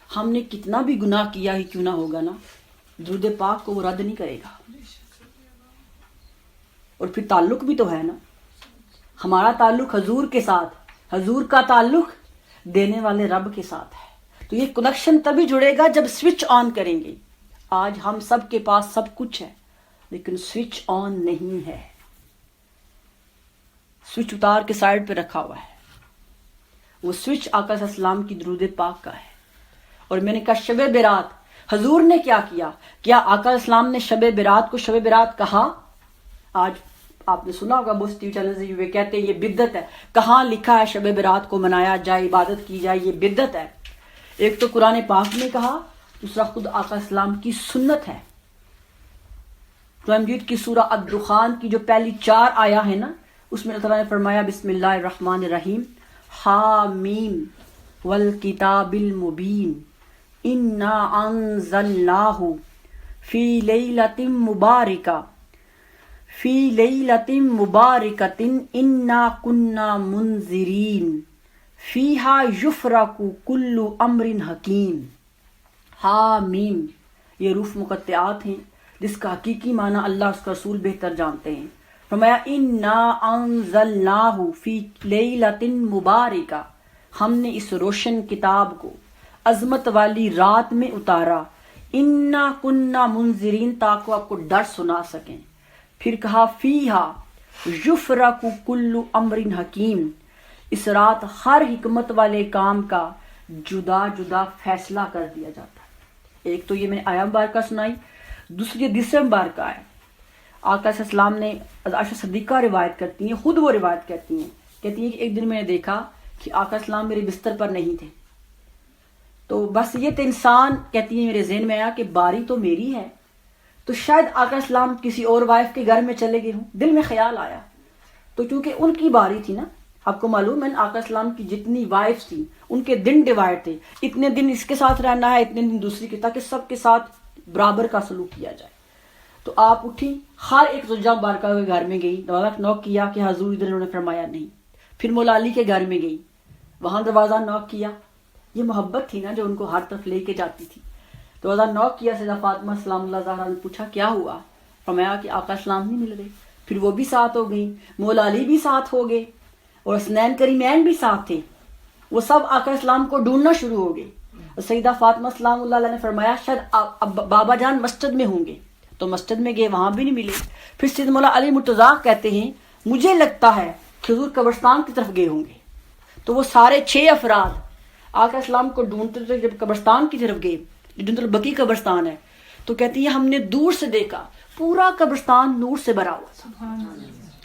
ہم نے کتنا بھی گناہ کیا ہی کیوں نہ ہوگا نا، درود پاک کو وہ رد نہیں کرے گا۔ اور پھر تعلق بھی تو ہے نا، ہمارا تعلق حضور کے ساتھ، حضور کا تعلق دینے والے رب کے ساتھ ہے، تو یہ کنیکشن تبھی جڑے گا جب سوئچ آن کریں گے۔ آج ہم سب کے پاس سب کچھ ہے لیکن سوئچ آن نہیں ہے، سوئچ اتار کے سائڈ پہ رکھا ہوا ہے۔ وہ سوئچ آقا صلی اللہ علیہ وسلم کی درود پاک کا ہے۔ اور میں نے کہا شب برات حضور نے کیا کیا؟ کیا آقا علیہ السلام نے شب برات کو شب برات کہا؟ آج آپ نے سنا ہوگا بہت ٹی وی چینل سے یہ کہتے ہیں یہ بدعت ہے، کہاں لکھا ہے شب برات کو منایا جائے، عبادت کی جائے، یہ بدعت ہے۔ ایک تو قرآن پاک نے کہا، دوسرا خود آقا السلام کی سنت ہے۔ قرآن مجید کی سورہ الدخان کی جو پہلی 4 آیا ہے نا، اس میں اللہ تعالیٰ نے فرمایا بسم اللہ الرحمن الرحیم حامیم والکتاب المبین انا انزلناہ فی لیلۃ مبارکہ فی لیلۃ مبارکۃ انا کنا منذرین فیہا یفرق کل امر حکیم۔ حامیم یہ حروف مقطعات ہیں جس کا حقیقی معنی اللہ اس کا رسول بہتر جانتے ہیں۔ فرمایا انا انزلناہ فی لیلۃ مبارکہ، ہم نے اس روشن کتاب کو عظمت والی رات میں اتارا، انا کننا منذرین تاکہ آپ کو ڈر سنا سکیں۔ پھر کہا فیہا یفرق کل امر حکیم، اس رات ہر حکمت والے کام کا جدا جدا فیصلہ کر دیا جاتا ہے۔ ایک تو یہ میں نے آیا مبارکہ سنائی، دوسری حدیث مبارکہ ہے۔ آقا صلی اللہ علیہ وسلم نے عائشہ صدیقہ روایت کرتی ہیں، خود وہ روایت کرتی ہیں کہ ایک دن میں نے دیکھا کہ آقا صلی اللہ علیہ وسلم میرے بستر پر نہیں تھے، تو بس یہ تو انسان کہتی ہیں میرے ذہن میں آیا کہ باری تو میری ہے، تو شاید آقا صلی اللہ علیہ وسلم کسی اور وائف کے گھر میں چلے گئے ہوں، دل میں خیال آیا۔ تو چونکہ ان کی باری تھی نا، آپ کو معلوم ہے آقا صلی اللہ علیہ وسلم کی جتنی وائفs تھیں ان کے دن ڈیوائڈ تھے، اتنے دن اس کے ساتھ رہنا ہے، اتنے دن دوسری کے، تاکہ سب کے ساتھ برابر کا سلوک کیا جائے۔ تو آپ اٹھی، ہر ایک زوجہ مبارکہ کے گھر میں گئی، دروازہ نوک کیا کہ حضور ادھر، انہوں نے فرمایا نہیں۔ پھر مولا علی کے گھر میں گئی، وہاں دروازہ نوک کیا، یہ محبت تھی نا جو ان کو ہر طرف لے کے جاتی تھی۔ دروازہ نوک کیا، سیدہ فاطمہ سلام اللہ زہرا نے پوچھا کیا ہوا، فرمایا کہ آقا السلام نہیں مل رہے۔ پھر وہ بھی ساتھ ہو گئی، مولا علی بھی ساتھ ہو گئے، اور حسنین کریمین بھی ساتھ تھے، وہ سب آقا اسلام کو ڈھونڈنا شروع ہو گئے۔ سیدہ فاطمہ سلام اللہ علیہ نے فرمایا شاید بابا جان مسجد میں ہوں گے، تو مسجد میں گئے، وہاں بھی نہیں ملے۔ پھر سید مولا علی مرتضیٰ کہتے ہیں مجھے لگتا ہے کہ حضور قبرستان کی طرف گئے ہوں گے، تو وہ سارے 6 افراد آقا اسلام کو ڈھونڈتے تھے۔ جب قبرستان کی طرف گئے، جنت البقیع قبرستان ہے، تو کہتی ہے ہم نے دور سے دیکھا پورا قبرستان نور سے بھرا ہوا تھا،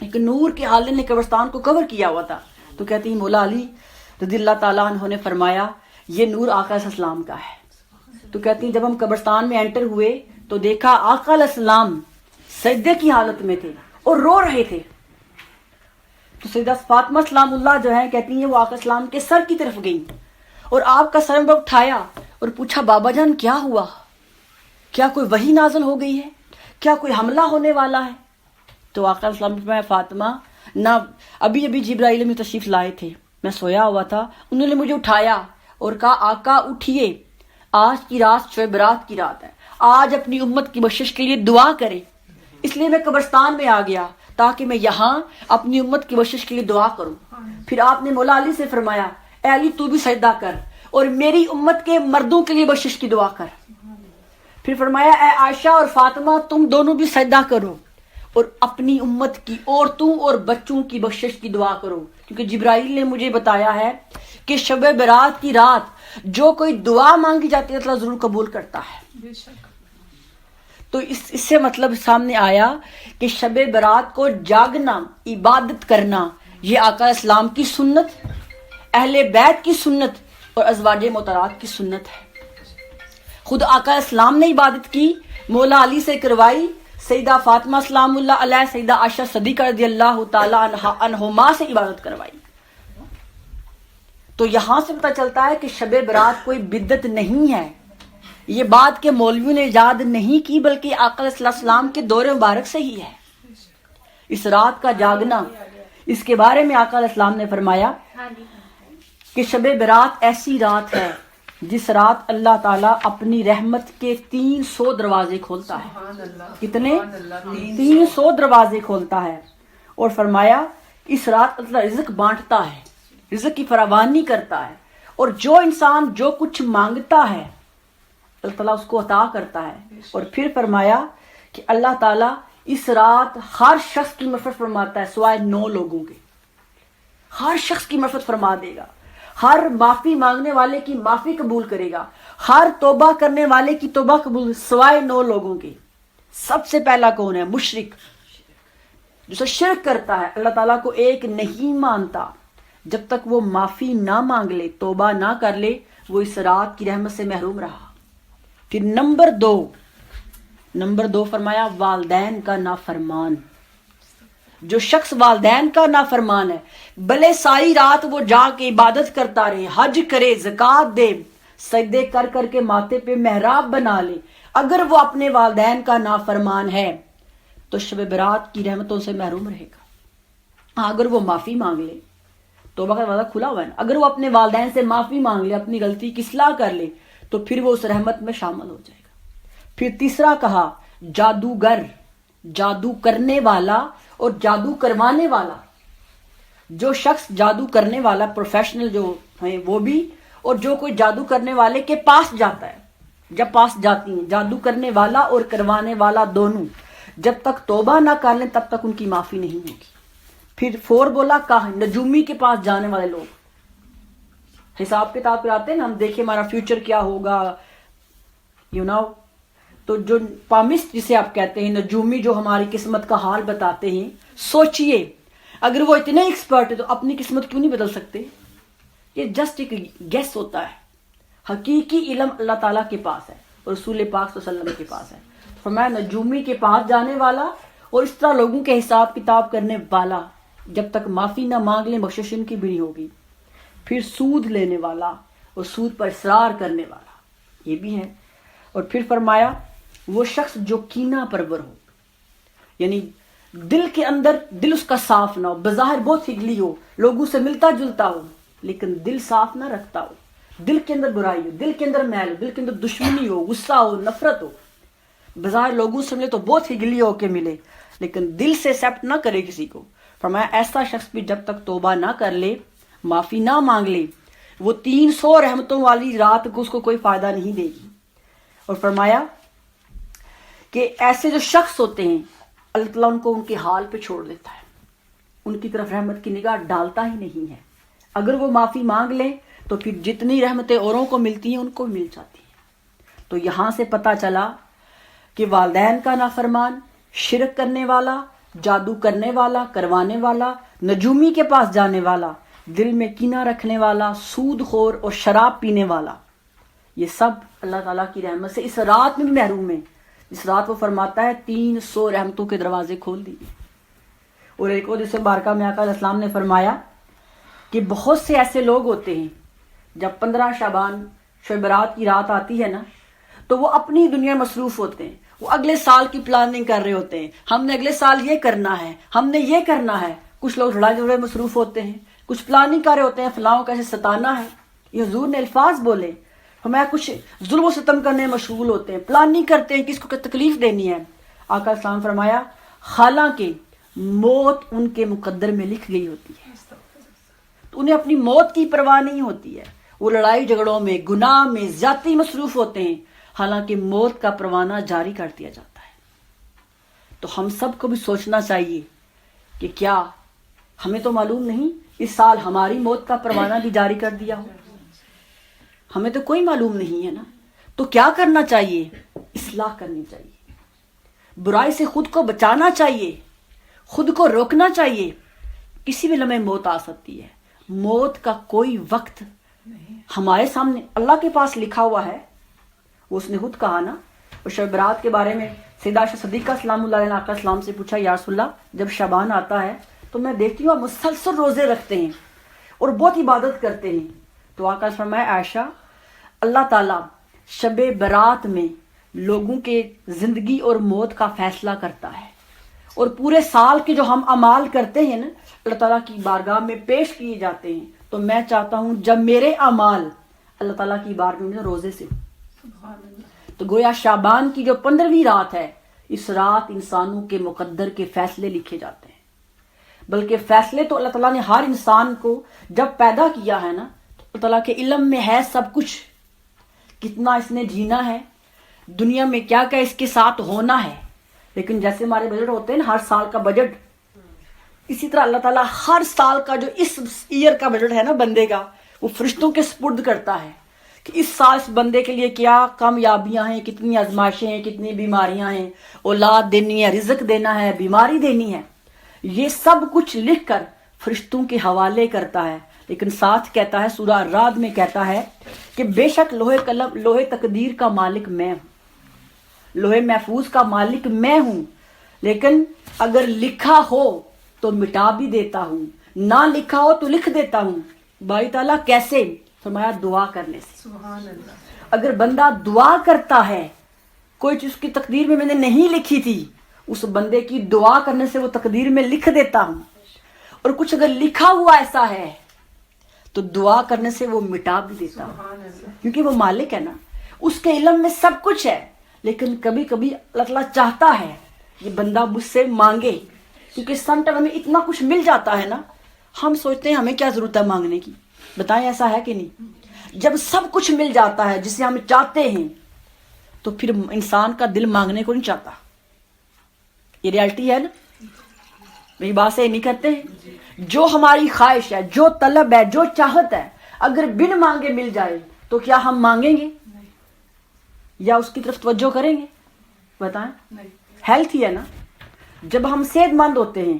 ایک نور کے حالے نے قبرستان کو کور کیا ہوا تھا۔ تو کہتی ہیں مولا علی رضی اللہ تعالیٰ عنہ نے فرمایا یہ نور آقا علیہ السلام کا ہے۔ تو کہتی ہیں جب ہم قبرستان میں انٹر ہوئے تو دیکھا آقا علیہ السلام سجدے کی حالت میں تھے اور رو رہے تھے۔ تو سیدہ فاطمہ سلام اللہ جو ہے کہتی ہیں وہ آقا السلام کے سر کی طرف گئی اور آپ کا سر میں اٹھایا اور پوچھا بابا جان کیا ہوا، کیا کوئی وحی نازل ہو گئی ہے، کیا کوئی حملہ ہونے والا ہے؟ تو آقا علیہ السلام نے فاطمہ نہ ابھی جبرائیل میں تشریف لائے تھے، میں سویا ہوا تھا، انہوں نے مجھے اٹھایا اور کہا آقا اٹھیے، آج کی رات شب برات کی رات ہے، آج اپنی امت کی بخشش کے لیے دعا کرے۔ اس لیے میں قبرستان میں آ گیا تاکہ میں یہاں اپنی امت کی بخشش کے لیے دعا کروں۔ پھر آپ نے مولا علی سے فرمایا اے علی تو بھی سجدہ کر اور میری امت کے مردوں کے لیے بخشش کی دعا کر۔ پھر فرمایا اے عائشہ اور فاطمہ تم دونوں بھی سجدہ کرو اور اپنی امت کی عورتوں اور بچوں کی بخشش کی دعا کرو، کیونکہ جبرائیل نے مجھے بتایا ہے کہ شب برات کی رات جو کوئی دعا مانگی جاتی ہے اللہ ضرور قبول کرتا ہے۔ بے شک۔ تو اس سے مطلب سامنے آیا کہ شب برات کو جاگنا، عبادت کرنا، یہ آقا اسلام کی سنت، اہل بیت کی سنت اور ازواج مطہرات کی سنت ہے۔ خود آقا اسلام نے عبادت کی، مولا علی سے کروائی، سیدہ فاطمہ سلام اللہ علیہ، سیدہ عائشہ صدیقہ رضی اللہ تعالی عنہما سے عبادت کروائی۔ تو یہاں سے پتہ چلتا ہے کہ شب برات کوئی بدعت نہیں ہے، یہ بات کہ مولویوں نے ایجاد نہیں کی بلکہ آقا صلی اللہ علیہ وسلم کے دور مبارک سے ہی ہے۔ اس رات کا جاگنا، اس کے بارے میں آقا علیہ السلام نے فرمایا کہ شب برات ایسی رات ہے جس رات اللہ تعالیٰ اپنی رحمت کے 300 دروازے کھولتا ہے۔ سبحان اللہ، کتنے؟ سبحان اللہ، 300 دروازے کھولتا ہے، اور فرمایا اس رات اللہ رزق بانٹتا ہے، رزق کی فراوانی کرتا ہے، اور جو انسان جو کچھ مانگتا ہے اللہ تعالیٰ اس کو عطا کرتا ہے۔ اور پھر فرمایا کہ اللہ تعالیٰ اس رات ہر شخص کی مغفرت فرماتا ہے سوائے 9 لوگوں کے، ہر شخص کی مغفرت فرما دے گا، ہر معافی مانگنے والے کی معافی قبول کرے گا، ہر توبہ کرنے والے کی توبہ قبول سوائے 9 لوگوں کے۔ سب سے پہلا کون ہے؟ مشرک، جو شرک کرتا ہے، اللہ تعالیٰ کو ایک نہیں مانتا، جب تک وہ معافی نہ مانگ لے، توبہ نہ کر لے، وہ اس رات کی رحمت سے محروم رہا۔ پھر نمبر 2، نمبر 2 فرمایا والدین کا نافرمان. جو شخص والدین کا نافرمان ہے بھلے ساری رات وہ جا کے عبادت کرتا رہے, حج کرے, زکوٰۃ دے, سجدے کر کر کے ماتھے پہ محراب بنا لے, اگر وہ اپنے والدین کا نافرمان ہے تو شب برات کی رحمتوں سے محروم رہے گا. ہاں اگر وہ معافی مانگ لے, توبہ کا دروازہ کھلا ہوا ہے نا, اگر وہ اپنے والدین سے معافی مانگ لے, اپنی غلطی کی اصلاح کر لے تو پھر وہ اس رحمت میں شامل ہو جائے گا. پھر تیسرا کہا جادوگر, جادو کرنے والا اور جادو کروانے والا. جو شخص جادو کرنے والا پروفیشنل جو ہیں وہ بھی, اور جو کوئی جادو کرنے والے کے پاس جاتا ہے, جب پاس جاتی ہیں, جادو کرنے والا اور کروانے والا دونوں جب تک توبہ نہ کر لیں تب تک ان کی معافی نہیں ہوگی. پھر 4 بولا کہا نجومی کے پاس جانے والے لوگ, حساب کتاب پہ آتے ہیں نا, ہم دیکھیں ہمارا فیوچر کیا ہوگا, تو جو پامسٹ جسے آپ کہتے ہیں, نجومی جو ہماری قسمت کا حال بتاتے ہیں, سوچئے اگر وہ اتنے ایکسپرٹ ہے تو اپنی قسمت کیوں نہیں بدل سکتے؟ یہ جسٹ ایک گیس ہوتا ہے. حقیقی علم اللہ تعالیٰ کے پاس ہے اور رسول پاک صلی اللہ علیہ وسلم کے پاس ہے. فرمایا نجومی کے پاس جانے والا اور اس طرح لوگوں کے حساب کتاب کرنے والا جب تک معافی نہ مانگ لیں بخشش ان کی بھی نہیں ہوگی. پھر سود لینے والا اور سود پر اصرار کرنے والا, یہ بھی ہے. اور پھر فرمایا وہ شخص جو کینہ پرور ہو, یعنی دل کے اندر دل اس کا صاف نہ ہو, بظاہر بہت ہگلی ہو, لوگوں سے ملتا جلتا ہو, لیکن دل صاف نہ رکھتا ہو, دل کے اندر برائی ہو, دل کے اندر میل ہو, دل کے اندر دشمنی ہو, غصہ ہو, نفرت ہو. بظاہر لوگوں سے ملے تو بہت ہگلی ہو کے ملے, لیکن دل سے ایکسیپٹ نہ کرے کسی کو. فرمایا ایسا شخص بھی جب تک توبہ نہ کر لے, معافی نہ مانگ لے, وہ 300 رحمتوں والی رات کو اس کو کوئی فائدہ نہیں دے گی. اور فرمایا کہ ایسے جو شخص ہوتے ہیں اللہ تعالیٰ ان کو ان کے حال پہ چھوڑ دیتا ہے, ان کی طرف رحمت کی نگاہ ڈالتا ہی نہیں ہے. اگر وہ معافی مانگ لیں تو پھر جتنی رحمتیں اوروں کو ملتی ہیں ان کو مل جاتی ہیں. تو یہاں سے پتہ چلا کہ والدین کا نافرمان, شرک کرنے والا, جادو کرنے والا, کروانے والا, نجومی کے پاس جانے والا, دل میں کینہ رکھنے والا, سود خور اور شراب پینے والا, یہ سب اللہ تعالیٰ کی رحمت سے اس رات میں بھی محروم ہیں. اس رات وہ فرماتا ہے 300 رحمتوں کے دروازے کھول دیے. اور ایک اور جسے بارکہ میں آقا علیہ السلام نے فرمایا کہ بہت سے ایسے لوگ ہوتے ہیں جب 15 شعبان شب برات کی رات آتی ہے نا تو وہ اپنی دنیا مصروف ہوتے ہیں, وہ اگلے سال کی پلاننگ کر رہے ہوتے ہیں, ہم نے اگلے سال یہ کرنا ہے, ہم نے یہ کرنا ہے. کچھ لوگ لڑائی جھگڑے مصروف ہوتے ہیں, کچھ پلاننگ کر رہے ہوتے ہیں فلاں کو کیسے ستانا ہے. یہ حضور نے الفاظ بولے, ہمیں کچھ ظلم و ستم کرنے مشغول ہوتے ہیں, پلاننگ کرتے ہیں کس کو تکلیف دینی ہے. آقا السلام فرمایا حالانکہ موت ان کے مقدر میں لکھ گئی ہوتی ہے تو انہیں اپنی موت کی پرواہ نہیں ہوتی ہے. وہ لڑائی جھگڑوں میں, گناہ میں, زیادتی مصروف ہوتے ہیں, حالانکہ موت کا پروانہ جاری کر دیا جاتا ہے. تو ہم سب کو بھی سوچنا چاہیے کہ کیا ہمیں تو معلوم نہیں اس سال ہماری موت کا پروانہ بھی جاری کر دیا ہو, ہمیں تو کوئی معلوم نہیں ہے نا. تو کیا کرنا چاہیے؟ اصلاح کرنی چاہیے, برائی سے خود کو بچانا چاہیے, خود کو روکنا چاہیے. کسی بھی لمحے موت آ سکتی ہے, موت کا کوئی وقت ہمارے سامنے اللہ کے پاس لکھا ہوا ہے. وہ اس نے خود کہا نا, اور شب برات کے بارے میں سیدہ عائشہ صدیقہ سلام اللہ علیہ نے آقا السلام سے پوچھا یا رسول اللہ جب شعبان آتا ہے تو میں دیکھتی ہوں آپ مسلسل روزے رکھتے ہیں اور بہت عبادت کرتے ہیں. تو آقا نے فرمایا عائشہ اللہ تعالیٰ شب برات میں لوگوں کے زندگی اور موت کا فیصلہ کرتا ہے, اور پورے سال کے جو ہم اعمال کرتے ہیں نا اللہ تعالیٰ کی بارگاہ میں پیش کیے جاتے ہیں. تو میں چاہتا ہوں جب میرے اعمال اللہ تعالیٰ کی بارگاہ میں روزے سے, تو گویا شعبان کی جو 15ویں رات ہے, اس رات انسانوں کے مقدر کے فیصلے لکھے جاتے ہیں. بلکہ فیصلے تو اللہ تعالیٰ نے ہر انسان کو جب پیدا کیا ہے نا تو اللہ تعالیٰ کے علم میں ہے سب کچھ, کتنا اس نے جینا ہے, دنیا میں کیا کیا اس کے ساتھ ہونا ہے. لیکن جیسے ہمارے بجٹ ہوتے ہیں نا ہر سال کا بجٹ, اسی طرح اللہ تعالیٰ ہر سال کا جو اس ایئر کا بجٹ ہے نا بندے کا, وہ فرشتوں کے سپرد کرتا ہے کہ اس سال اس بندے کے لیے کیا کامیابیاں ہیں, کتنی آزمائشیں ہیں, کتنی بیماریاں ہیں, اولاد دینی ہے, رزق دینا ہے, بیماری دینی ہے. یہ سب کچھ لکھ کر فرشتوں کے حوالے کرتا ہے. لیکن ساتھ کہتا ہے سورہ الرعد میں کہتا ہے کہ بے شک لوہے قلم لوہے تقدیر کا مالک میں ہوں. لوح محفوظ کا مالک میں ہوں، لیکن اگر لکھا ہو تو مٹا بھی دیتا ہوں، نہ لکھا ہو تو لکھ دیتا ہوں۔ باری تعالیٰ کیسے؟ فرمایا دعا کرنے سے۔ سبحان اللہ۔ اگر بندہ دعا کرتا ہے، کوئی چیز کی تقدیر میں نے نہیں لکھی تھی، اس بندے کی دعا کرنے سے وہ تقدیر میں لکھ دیتا ہوں، اور کچھ اگر لکھا ہوا ایسا ہے تو دعا کرنے سے وہ مٹا بھی دیتا ہوں، سبحان اللہ۔ کیونکہ وہ مالک ہے نا، اس کے علم میں سب کچھ ہے۔ لیکن کبھی کبھی اللہ تعالیٰ چاہتا ہے یہ بندہ مجھ سے مانگے، کیونکہ سم ٹائم ہمیں اتنا کچھ مل جاتا ہے نا، ہم سوچتے ہیں ہمیں کیا ضرورت ہے مانگنے کی۔ بتائیں ایسا ہے کہ نہیں؟ جب سب کچھ مل جاتا ہے جسے ہم چاہتے ہیں تو پھر انسان کا دل مانگنے کو نہیں چاہتا۔ یہ ریالٹی ہے نا، میری بات سے نہیں کرتے ہیں؟ جو ہماری خواہش ہے، جو طلب ہے، جو چاہت ہے، اگر بن مانگے مل جائے تو کیا ہم مانگیں گے یا اس کی طرف توجہ کریں گے؟ بتائیں۔ نہیں۔ ہیلتھ ہی ہے نا، جب ہم صحت مند ہوتے ہیں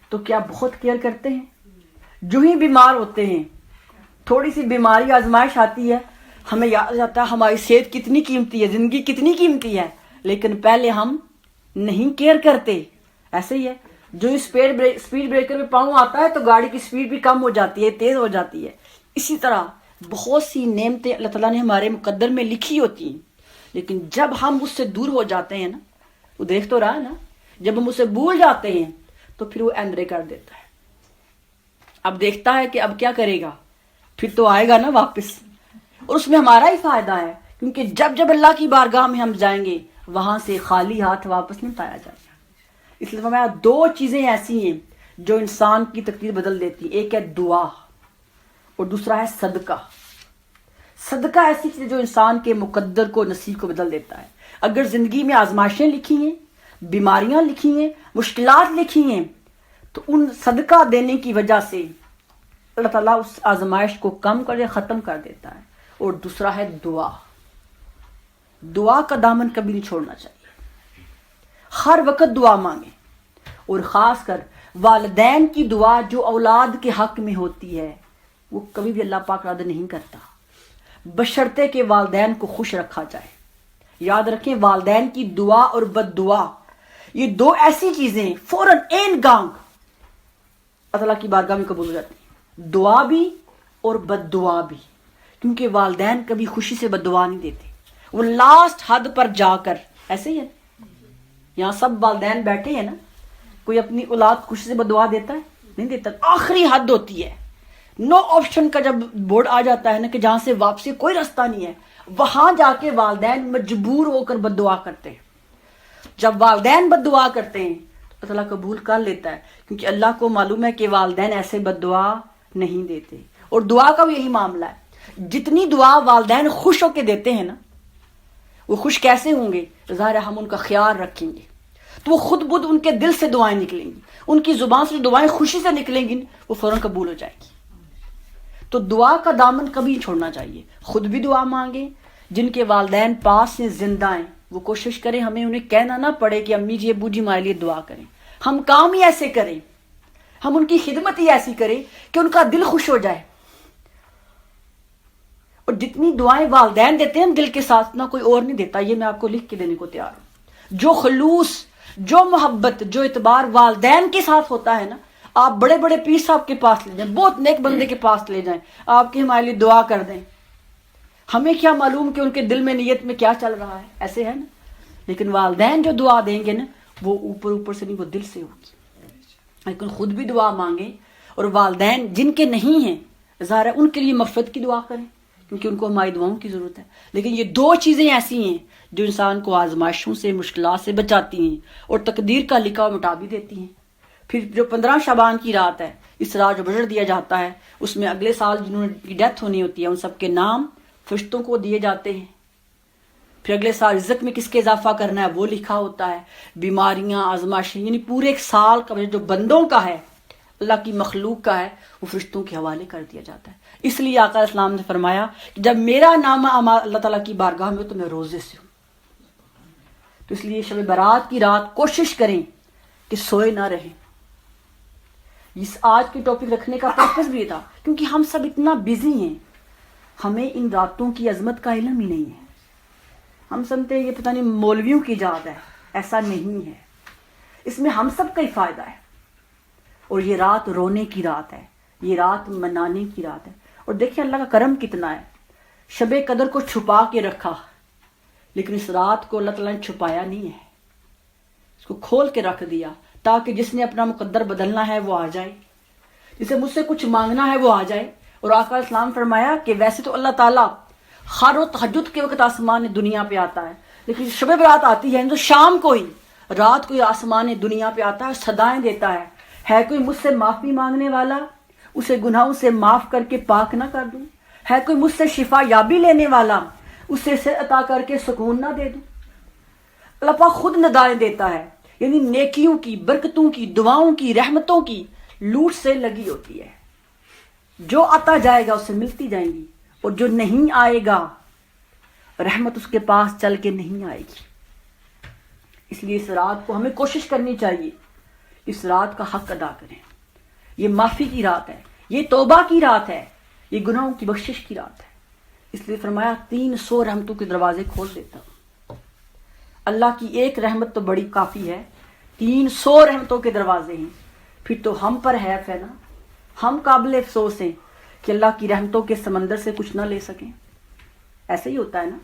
تو کیا بہت کیئر کرتے ہیں؟ جو ہی بیمار ہوتے ہیں، تھوڑی سی بیماری آزمائش آتی ہے، ہمیں یاد جاتا ہے ہماری صحت کتنی قیمتی ہے، زندگی کتنی قیمتی ہے، لیکن پہلے ہم نہیں کیئر کرتے۔ ایسے ہی ہے، جو اسپیڈ بریکر پہ پاؤں آتا ہے تو گاڑی کی سپیڈ بھی کم ہو جاتی ہے، تیز ہو جاتی ہے۔ اسی طرح بہت سی نعمتیں اللہ تعالیٰ نے ہمارے مقدر میں لکھی ہوتی ہیں، لیکن جب ہم اس سے دور ہو جاتے ہیں نا، وہ دیکھ تو رہا ہے نا، جب ہم اسے بھول جاتے ہیں تو پھر وہ اندرے کر دیتا ہے۔ اب دیکھتا ہے کہ اب کیا کرے گا، پھر تو آئے گا نا واپس، اور اس میں ہمارا ہی فائدہ ہے، کیونکہ جب اللہ کی بارگاہ میں ہم جائیں گے وہاں سے خالی ہاتھ واپس نہیں پایا جائے گا۔ اس لیے فرمایا دو چیزیں ایسی ہیں جو انسان کی تقدیر بدل دیتی ہیں، ایک ہے دعا اور دوسرا ہے صدقہ۔ صدقہ ایسی چیز ہے جو انسان کے مقدر کو، نصیب کو بدل دیتا ہے۔ اگر زندگی میں آزمائشیں لکھی ہیں، بیماریاں لکھی ہیں، مشکلات لکھی ہیں، تو ان صدقہ دینے کی وجہ سے اللہ تعالیٰ اس آزمائش کو کم کر یا ختم کر دیتا ہے۔ اور دوسرا ہے دعا۔ دعا کا دامن کبھی نہیں چھوڑنا چاہیے، ہر وقت دعا مانگیں، اور خاص کر والدین کی دعا جو اولاد کے حق میں ہوتی ہے وہ کبھی بھی اللہ پاک رد نہیں کرتا، بشرطے کہ والدین کو خوش رکھا جائے۔ یاد رکھیں، والدین کی دعا اور بد دعا یہ دو ایسی چیزیں فوراً این گانگ اللہ تعالیٰ کی بارگاہ میں قبول ہو جاتی ہیں، دعا بھی اور بد دعا بھی، کیونکہ والدین کبھی خوشی سے بد دعا نہیں دیتے، وہ لاسٹ حد پر جا کر، ایسے ہی ہے یہاں سب والدین بیٹھے ہیں نا، کوئی اپنی اولاد خوشی سے بد دعا دیتا ہے؟ نہیں دیتا۔ آخری حد ہوتی ہے، نو آپشن کا جب بورڈ آ جاتا ہے نا کہ جہاں سے واپسی کوئی راستہ نہیں ہے، وہاں جا کے والدین مجبور ہو کر بد دعا کرتے ہیں۔ جب والدین بد دعا کرتے ہیں تو اللہ تعالیٰ قبول کر لیتا ہے، کیونکہ اللہ کو معلوم ہے کہ والدین ایسے بد دعا نہیں دیتے۔ اور دعا کا بھی یہی معاملہ ہے، جتنی دعا والدین خوش ہو کے دیتے ہیں نا، وہ خوش کیسے ہوں گے؟ ظاہر ہے ہم ان کا خیال رکھیں گے تو وہ خود بدھ ان کے دل سے دعائیں نکلیں گی، ان کی زبان سے جو دعائیں خوشی سے نکلیں گی وہ فوراً قبول ہو جائے گی۔ تو دعا کا دامن کبھی نہیں چھوڑنا چاہیے، خود بھی دعا مانگیں، جن کے والدین پاس ہیں، زندہ ہیں، وہ کوشش کریں ہمیں انہیں کہنا نہ پڑے کہ امی جی ابو جی ہمارے لیے دعا کریں، ہم کام ہی ایسے کریں، ہم ان کی خدمت ہی ایسی کریں کہ ان کا دل خوش ہو جائے۔ اور جتنی دعائیں والدین دیتے ہیں دل کے ساتھ، نہ کوئی اور نہیں دیتا، یہ میں آپ کو لکھ کے دینے کو تیار ہوں۔ جو خلوص، جو محبت، جو اعتبار والدین کے ساتھ ہوتا ہے نا، آپ بڑے بڑے پیر صاحب کے پاس لے جائیں، بہت نیک بندے کے پاس لے جائیں، آپ کے ہمارے لیے دعا کر دیں، ہمیں کیا معلوم کہ ان کے دل میں نیت میں کیا چل رہا ہے، ایسے ہے نا۔ لیکن والدین جو دعا دیں گے نا وہ اوپر اوپر سے نہیں، وہ دل سے ہوگی۔ لیکن خود بھی دعا مانگیں، اور والدین جن کے نہیں ہیں ظاہر ہے ان کے لیے مغفرت کی دعا کریں، کیونکہ ان کو ہماری دعاؤں کی ضرورت ہے۔ لیکن یہ دو چیزیں ایسی ہیں جو انسان کو آزمائشوں سے، مشکلات سے بچاتی ہیں اور تقدیر کا لکھا ہوا مٹا بھی دیتی ہیں۔ پھر جو 15 شعبان کی رات ہے، اس رات جو بجر دیا جاتا ہے، اس میں اگلے سال جنہوں کی ڈیتھ ہونی ہوتی ہے ان سب کے نام فرشتوں کو دیے جاتے ہیں۔ پھر اگلے سال رزق میں کس کے اضافہ کرنا ہے وہ لکھا ہوتا ہے، بیماریاں، آزمائشیں، یعنی پورے ایک سال کا جو بندوں کا ہے، اللہ کی مخلوق کا ہے، وہ فرشتوں کے حوالے کر دیا جاتا ہے۔ اس لیے آقا اسلام نے فرمایا کہ جب میرا نام اللہ تعالیٰ کی بارگاہ میں ہو تو میں روزے سے ہوں۔ تو اس لیے شب برات کی رات کوشش کریں کہ سوئے نہ رہیں۔ اس آج کی ٹاپک رکھنے کا پرپس بھی تھا کیونکہ ہم سب اتنا بزی ہیں، ہمیں ان راتوں کی عظمت کا علم ہی نہیں ہے۔ ہم سمجھتے ہیں یہ پتہ نہیں مولویوں کی ایجاد ہے، ایسا نہیں ہے، اس میں ہم سب کا ہی فائدہ ہے۔ اور یہ رات رونے کی رات ہے، یہ رات منانے کی رات ہے۔ اور دیکھیں اللہ کا کرم کتنا ہے، شب قدر کو چھپا کے رکھا، لیکن اس رات کو اللہ تعالیٰ نے چھپایا نہیں ہے، اس کو کھول کے رکھ دیا تاکہ جس نے اپنا مقدر بدلنا ہے وہ آ جائے، جسے مجھ سے کچھ مانگنا ہے وہ آ جائے۔ اور آقا علیہ السلام فرمایا کہ ویسے تو اللہ تعالیٰ ہر و تہجد کے وقت آسمان دنیا پہ آتا ہے، لیکن شب برات آتی ہے تو شام کو ہی، رات کو ہی آسمان دنیا پہ آتا ہے، صدائیں دیتا ہے کوئی مجھ سے معافی مانگنے والا، اسے گناہوں سے معاف کر کے پاک نہ کر دوں؟ ہے کوئی مجھ سے شفا یابی لینے والا، اسے سے عطا کر کے سکون نہ دے دوں؟ اللہ پاک خود ندائیں دیتا ہے، یعنی نیکیوں کی، برکتوں کی، دعاؤں کی، رحمتوں کی لوٹ سے لگی ہوتی ہے۔ جو آتا جائے گا اسے ملتی جائیں گی، اور جو نہیں آئے گا رحمت اس کے پاس چل کے نہیں آئے گی۔ اس لیے اس رات کو ہمیں کوشش کرنی چاہیے، اس رات کا حق ادا کریں۔ یہ معافی کی رات ہے، یہ توبہ کی رات ہے، یہ گناہوں کی بخشش کی رات ہے۔ اس لیے فرمایا 300 رحمتوں کے دروازے کھول دیتا ہوں۔ اللہ کی ایک رحمت تو بڑی کافی ہے، 300 رحمتوں کے دروازے ہیں، پھر تو ہم پر حیف ہے نا، ہم قابل افسوس ہیں کہ اللہ کی رحمتوں کے سمندر سے کچھ نہ لے سکیں۔ ایسے ہی ہوتا ہے نا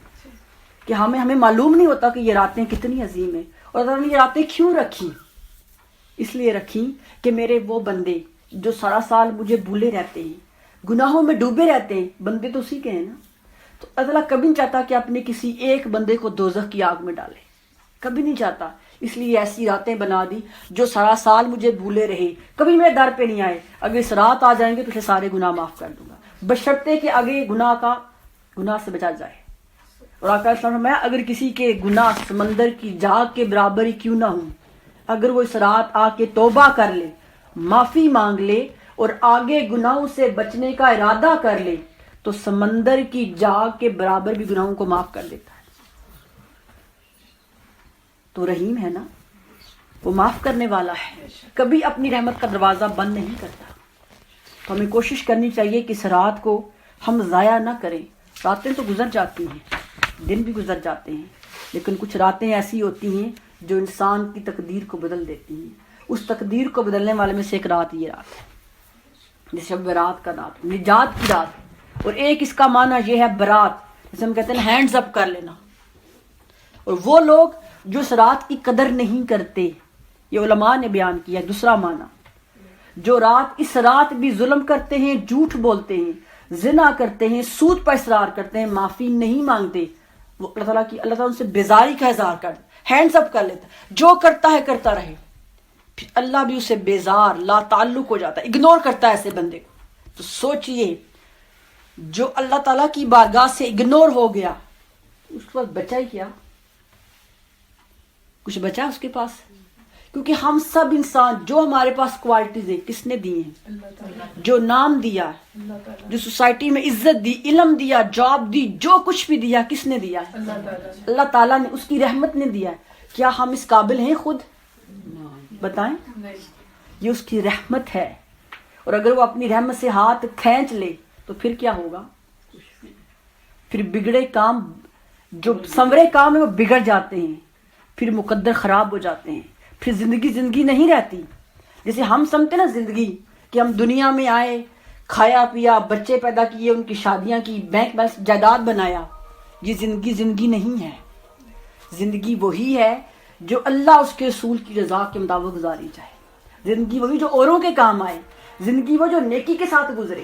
کہ ہمیں معلوم نہیں ہوتا کہ یہ راتیں کتنی عظیم ہیں، اور اللہ نے یہ راتیں کیوں رکھی؟ اس لیے رکھی کہ میرے وہ بندے جو سارا سال مجھے بھولے رہتے ہیں، گناہوں میں ڈوبے رہتے ہیں، بندے تو اسی کے ہیں نا، تو اللہ کبھی نہیں چاہتا کہ اپنے کسی ایک بندے کو دوزخ کی آگ میں ڈالے، کبھی نہیں چاہتا۔ اس لیے ایسی راتیں بنا دی جو سارا سال مجھے بھولے رہے، کبھی میرے در پہ نہیں آئے، اگر اس رات آ جائیں گے تو اسے سارے گناہ معاف کر دوں گا، بشرطے کہ آگے گناہ سے بچا جائے۔ اور آقا علیہ السلام نے فرمایا اگر کسی کے گناہ سمندر کی جھاگ کے برابر ہی کیوں نہ ہوں، اگر وہ اس رات آ کے توبہ کر لے، معافی مانگ لے اور آگے گناہوں سے بچنے کا ارادہ کر لے، تو سمندر کی جھاگ کے برابر بھی گناہوں کو معاف کر دیتا ہے۔ تو رحیم ہے نا، وہ معاف کرنے والا ہے، کبھی اپنی رحمت کا دروازہ بند نہیں کرتا۔ تو ہمیں کوشش کرنی چاہیے کہ اس رات کو ہم ضائع نہ کریں۔ راتیں تو گزر جاتی ہیں، دن بھی گزر جاتے ہیں، لیکن کچھ راتیں ایسی ہوتی ہیں جو انسان کی تقدیر کو بدل دیتی ہیں۔ اس تقدیر کو بدلنے والے میں سے ایک رات یہ رات ہے، جس شب برات کا رات، نجات کی رات۔ اور ایک اس کا معنی یہ ہے برات، جسے ہم کہتے ہیں ہینڈز اپ کر لینا۔ اور وہ لوگ جو اس رات کی قدر نہیں کرتے، یہ علماء نے بیان کیا دوسرا معنی، جو رات اس رات بھی ظلم کرتے ہیں، جھوٹ بولتے ہیں، زنا کرتے ہیں، سود پر اصرار کرتے ہیں، معافی نہیں مانگتے، وہ اللہ تعالیٰ ان سے بیزاری کا اظہار کر ہینڈز اپ کر لیتا، جو کرتا ہے کرتا رہے، پھر اللہ بھی اسے بیزار لا تعلق ہو جاتا ہے، اگنور کرتا ہے ایسے بندے کو۔ تو سوچئے جو اللہ تعالیٰ کی بارگاہ سے اگنور ہو گیا، اس کے پاس بچا ہی کیا؟ کچھ بچا اس کے پاس؟ کیونکہ ہم سب انسان جو ہمارے پاس کوالٹیز ہیں کس نے دی ہیں؟ جو نام دیا، جو سوسائٹی میں عزت دی، علم دیا، جاب دی، جو کچھ بھی دیا کس نے دیا ہے؟ اللہ تعالیٰ نے، اس کی رحمت نے دیا ہے۔ کیا ہم اس قابل ہیں خود؟ بتائیں، یہ اس کی رحمت ہے، اور اگر وہ اپنی رحمت سے ہاتھ کھینچ لے تو پھر کیا ہوگا؟ پھر بگڑے کام، جو سنورے کام ہیں وہ بگڑ جاتے ہیں، پھر مقدر خراب ہو جاتے ہیں، پھر زندگی نہیں رہتی۔ جیسے ہم سمجھتے نا زندگی کہ ہم دنیا میں آئے، کھایا پیا، بچے پیدا کیے، ان کی شادیاں کی، بینک بیلنس جائیداد بنایا، یہ زندگی نہیں ہے۔ زندگی وہی ہے جو اللہ اس کے رسول کی رضا کے مطابق گزاری جائے، زندگی وہی جو اوروں کے کام آئے، زندگی وہ جو نیکی کے ساتھ گزرے،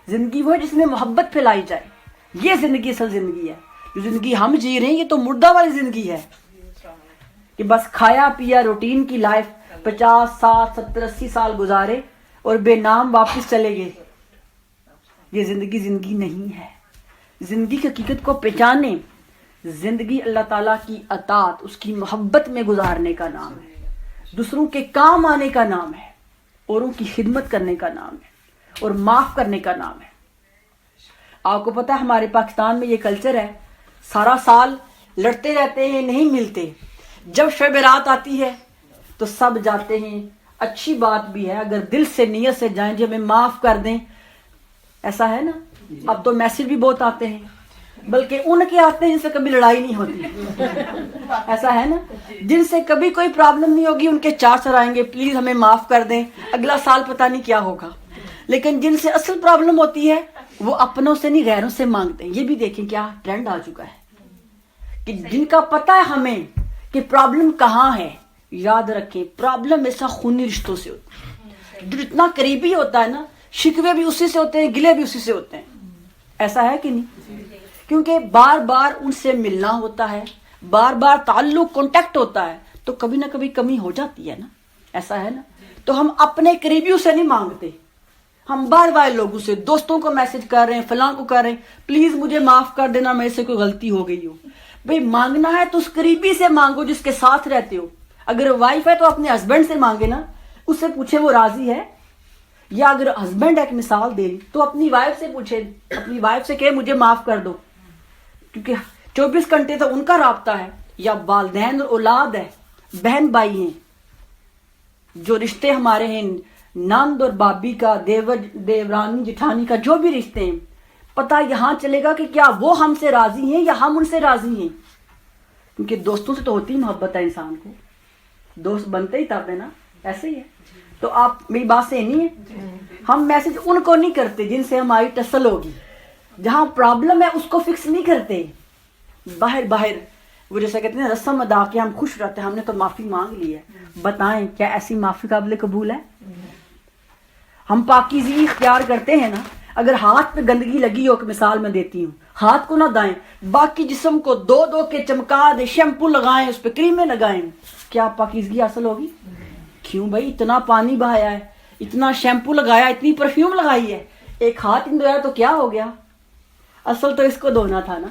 زندگی وہ جس میں محبت پھیلائی جائے، یہ زندگی اصل زندگی ہے۔ جو زندگی ہم جی رہے ہیں یہ تو مردہ والی زندگی ہے کہ بس کھایا پیا، روٹین کی لائف، 50 60 70 80 سال گزارے اور بے نام واپس چلے گئے۔ یہ زندگی نہیں ہے۔ زندگی کی حقیقت کو پہچانے، زندگی اللہ تعالیٰ کی اطاعت، اس کی محبت میں گزارنے کا نام ہے، دوسروں کے کام آنے کا نام ہے، اوروں کی خدمت کرنے کا نام ہے، اور معاف کرنے کا نام ہے۔ آپ کو پتہ ہے ہمارے پاکستان میں یہ کلچر ہے، سارا سال لڑتے رہتے ہیں، نہیں ملتے، جب شب رات آتی ہے تو سب جاتے ہیں۔ اچھی بات بھی ہے اگر دل سے نیت سے جائیں، جب ہمیں معاف کر دیں، ایسا ہے نا۔ اب تو میسج بھی بہت آتے ہیں بلکہ ان کے آتے ہیں جن سے کبھی لڑائی نہیں ہوتی. ایسا ہے نا, جن سے کبھی کوئی پرابلم نہیں ہوگی, ان کے 4 سر آئیں گے, پلیز ہمیں معاف کر دیں, اگلا سال پتہ نہیں کیا ہوگا. لیکن جن سے اصل پرابلم ہوتی ہے وہ اپنوں سے نہیں غیروں سے مانگتے ہیں. یہ بھی دیکھیں کیا ٹرینڈ آ چکا ہے کہ جن کا پتہ ہے ہمیں کہ پرابلم کہاں ہے. یاد رکھیں پرابلم ایسا خونی رشتوں سے ہوتا ہے, جو اتنا قریبی ہوتا ہے نا, شکوے بھی اسی سے ہوتے ہیں, گلے بھی اسی سے ہوتے ہیں. ایسا ہے کہ نہیں؟ کیونکہ بار بار ان سے ملنا ہوتا ہے, بار بار تعلق کانٹیکٹ ہوتا ہے, تو کبھی نہ کبھی کمی ہو جاتی ہے نا. ایسا ہے نا. تو ہم اپنے قریبیوں سے نہیں مانگتے, ہم بار بار لوگوں سے, دوستوں کو میسج کر رہے ہیں, فلاں کو کر رہے ہیں, پلیز مجھے معاف کر دینا, میرے سے کوئی غلطی ہو گئی ہو. بھئی مانگنا ہے تو اس قریبی سے مانگو جس کے ساتھ رہتے ہو. اگر وائف ہے تو اپنے ہسبینڈ سے مانگے نا, اس سے پوچھے وہ راضی ہے. یا اگر ہسبینڈ ایک مثال دے تو اپنی وائف سے پوچھے, اپنی وائف سے کہے مجھے معاف کر دو, کیونکہ 24 گھنٹے تو ان کا رابطہ ہے. یا والدین اور اولاد ہے, بہن بھائی ہیں, جو رشتے ہمارے ہیں, نند اور بابی کا, دیورانی جٹھانی کا, جو بھی رشتے ہیں, پتہ یہاں چلے گا کہ کیا وہ ہم سے راضی ہیں یا ہم ان سے راضی ہیں. کیونکہ دوستوں سے تو ہوتی محبت ہے, انسان کو دوست بنتے ہی تب ہے نا. ایسے ہی ہے. تو آپ میری بات سے نہیں ہے, ہم میسج ان کو نہیں کرتے جن سے ہماری ٹسل ہوگی. جہاں پرابلم ہے اس کو فکس نہیں کرتے. باہر باہر وہ جیسا کہتے ہیں رسم ادا کے ہم خوش رہتے ہیں, ہم نے تو معافی مانگ لی ہے. بتائیں کیا ایسی معافی قابل قبول ہے؟ ہم پاکیزگی اختیار کرتے ہیں نا. اگر ہاتھ پہ گندگی لگی ہو, کہ مثال میں دیتی ہوں, ہاتھ کو نہ دائیں, باقی جسم کو دو دو کے چمکا دیں, شیمپو لگائیں, اس پہ کریمیں لگائیں, کیا پاکیزگی حاصل ہوگی؟ کیوں بھائی, اتنا پانی بہایا ہے, اتنا شیمپو لگایا, اتنی پرفیوم لگائی ہے, ایک ہاتھ نہیں دھویا تو کیا ہو گیا؟ اصل تو اس کو دھونا تھا نا.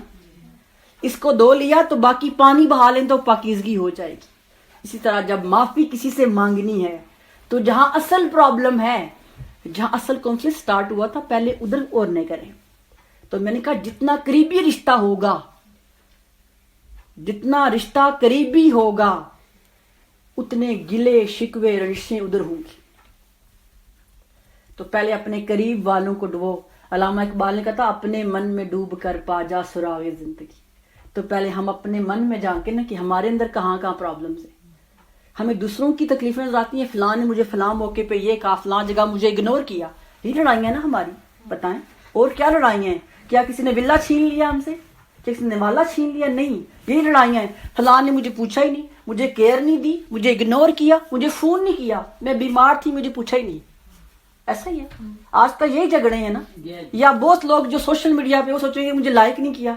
اس کو دھو لیا تو باقی پانی بہا لیں تو پاکیزگی ہو جائے گی. اسی طرح جب معافی کسی سے مانگنی ہے تو جہاں اصل پرابلم ہے, جہاں اصل کانفلکٹ سٹارٹ ہوا تھا, پہلے ادھر اور نہیں کریں. تو میں نے کہا جتنا قریبی رشتہ ہوگا, جتنا رشتہ قریبی ہوگا, اتنے گلے شکوے رنجشیں ادھر ہوں گی. تو پہلے اپنے قریب والوں کو ڈبو. علامہ اقبال نے کہا تھا اپنے من میں ڈوب کر پا جا سراغ زندگی. تو پہلے ہم اپنے من میں جان کے نا کہ ہمارے اندر کہاں کہاں پرابلمز ہیں. ہمیں دوسروں کی تکلیفیں نظر آتی ہیں, فلاں نے مجھے فلاں موقع پہ یہ کہا, فلاں جگہ مجھے اگنور کیا. یہ لڑائیاں نا ہماری, بتائیں اور کیا لڑائیاں ہیں؟ کیا کسی نے ولہ چھین لیا ہم سے, کیا کسی نے والا چھین لیا؟ نہیں, یہی لڑائیاں ہیں. فلاں نے مجھے پوچھا ہی نہیں, مجھے کیئر نہیں دی, مجھے اگنور کیا, مجھے فون نہیں کیا, میں بیمار تھی مجھے پوچھا ہی نہیں. ایسا ہی ہے آج کا, یہی جھگڑے ہیں نا. یا بہت لوگ جو سوشل میڈیا پہ وہ سوچیں گے مجھے لائک نہیں کیا,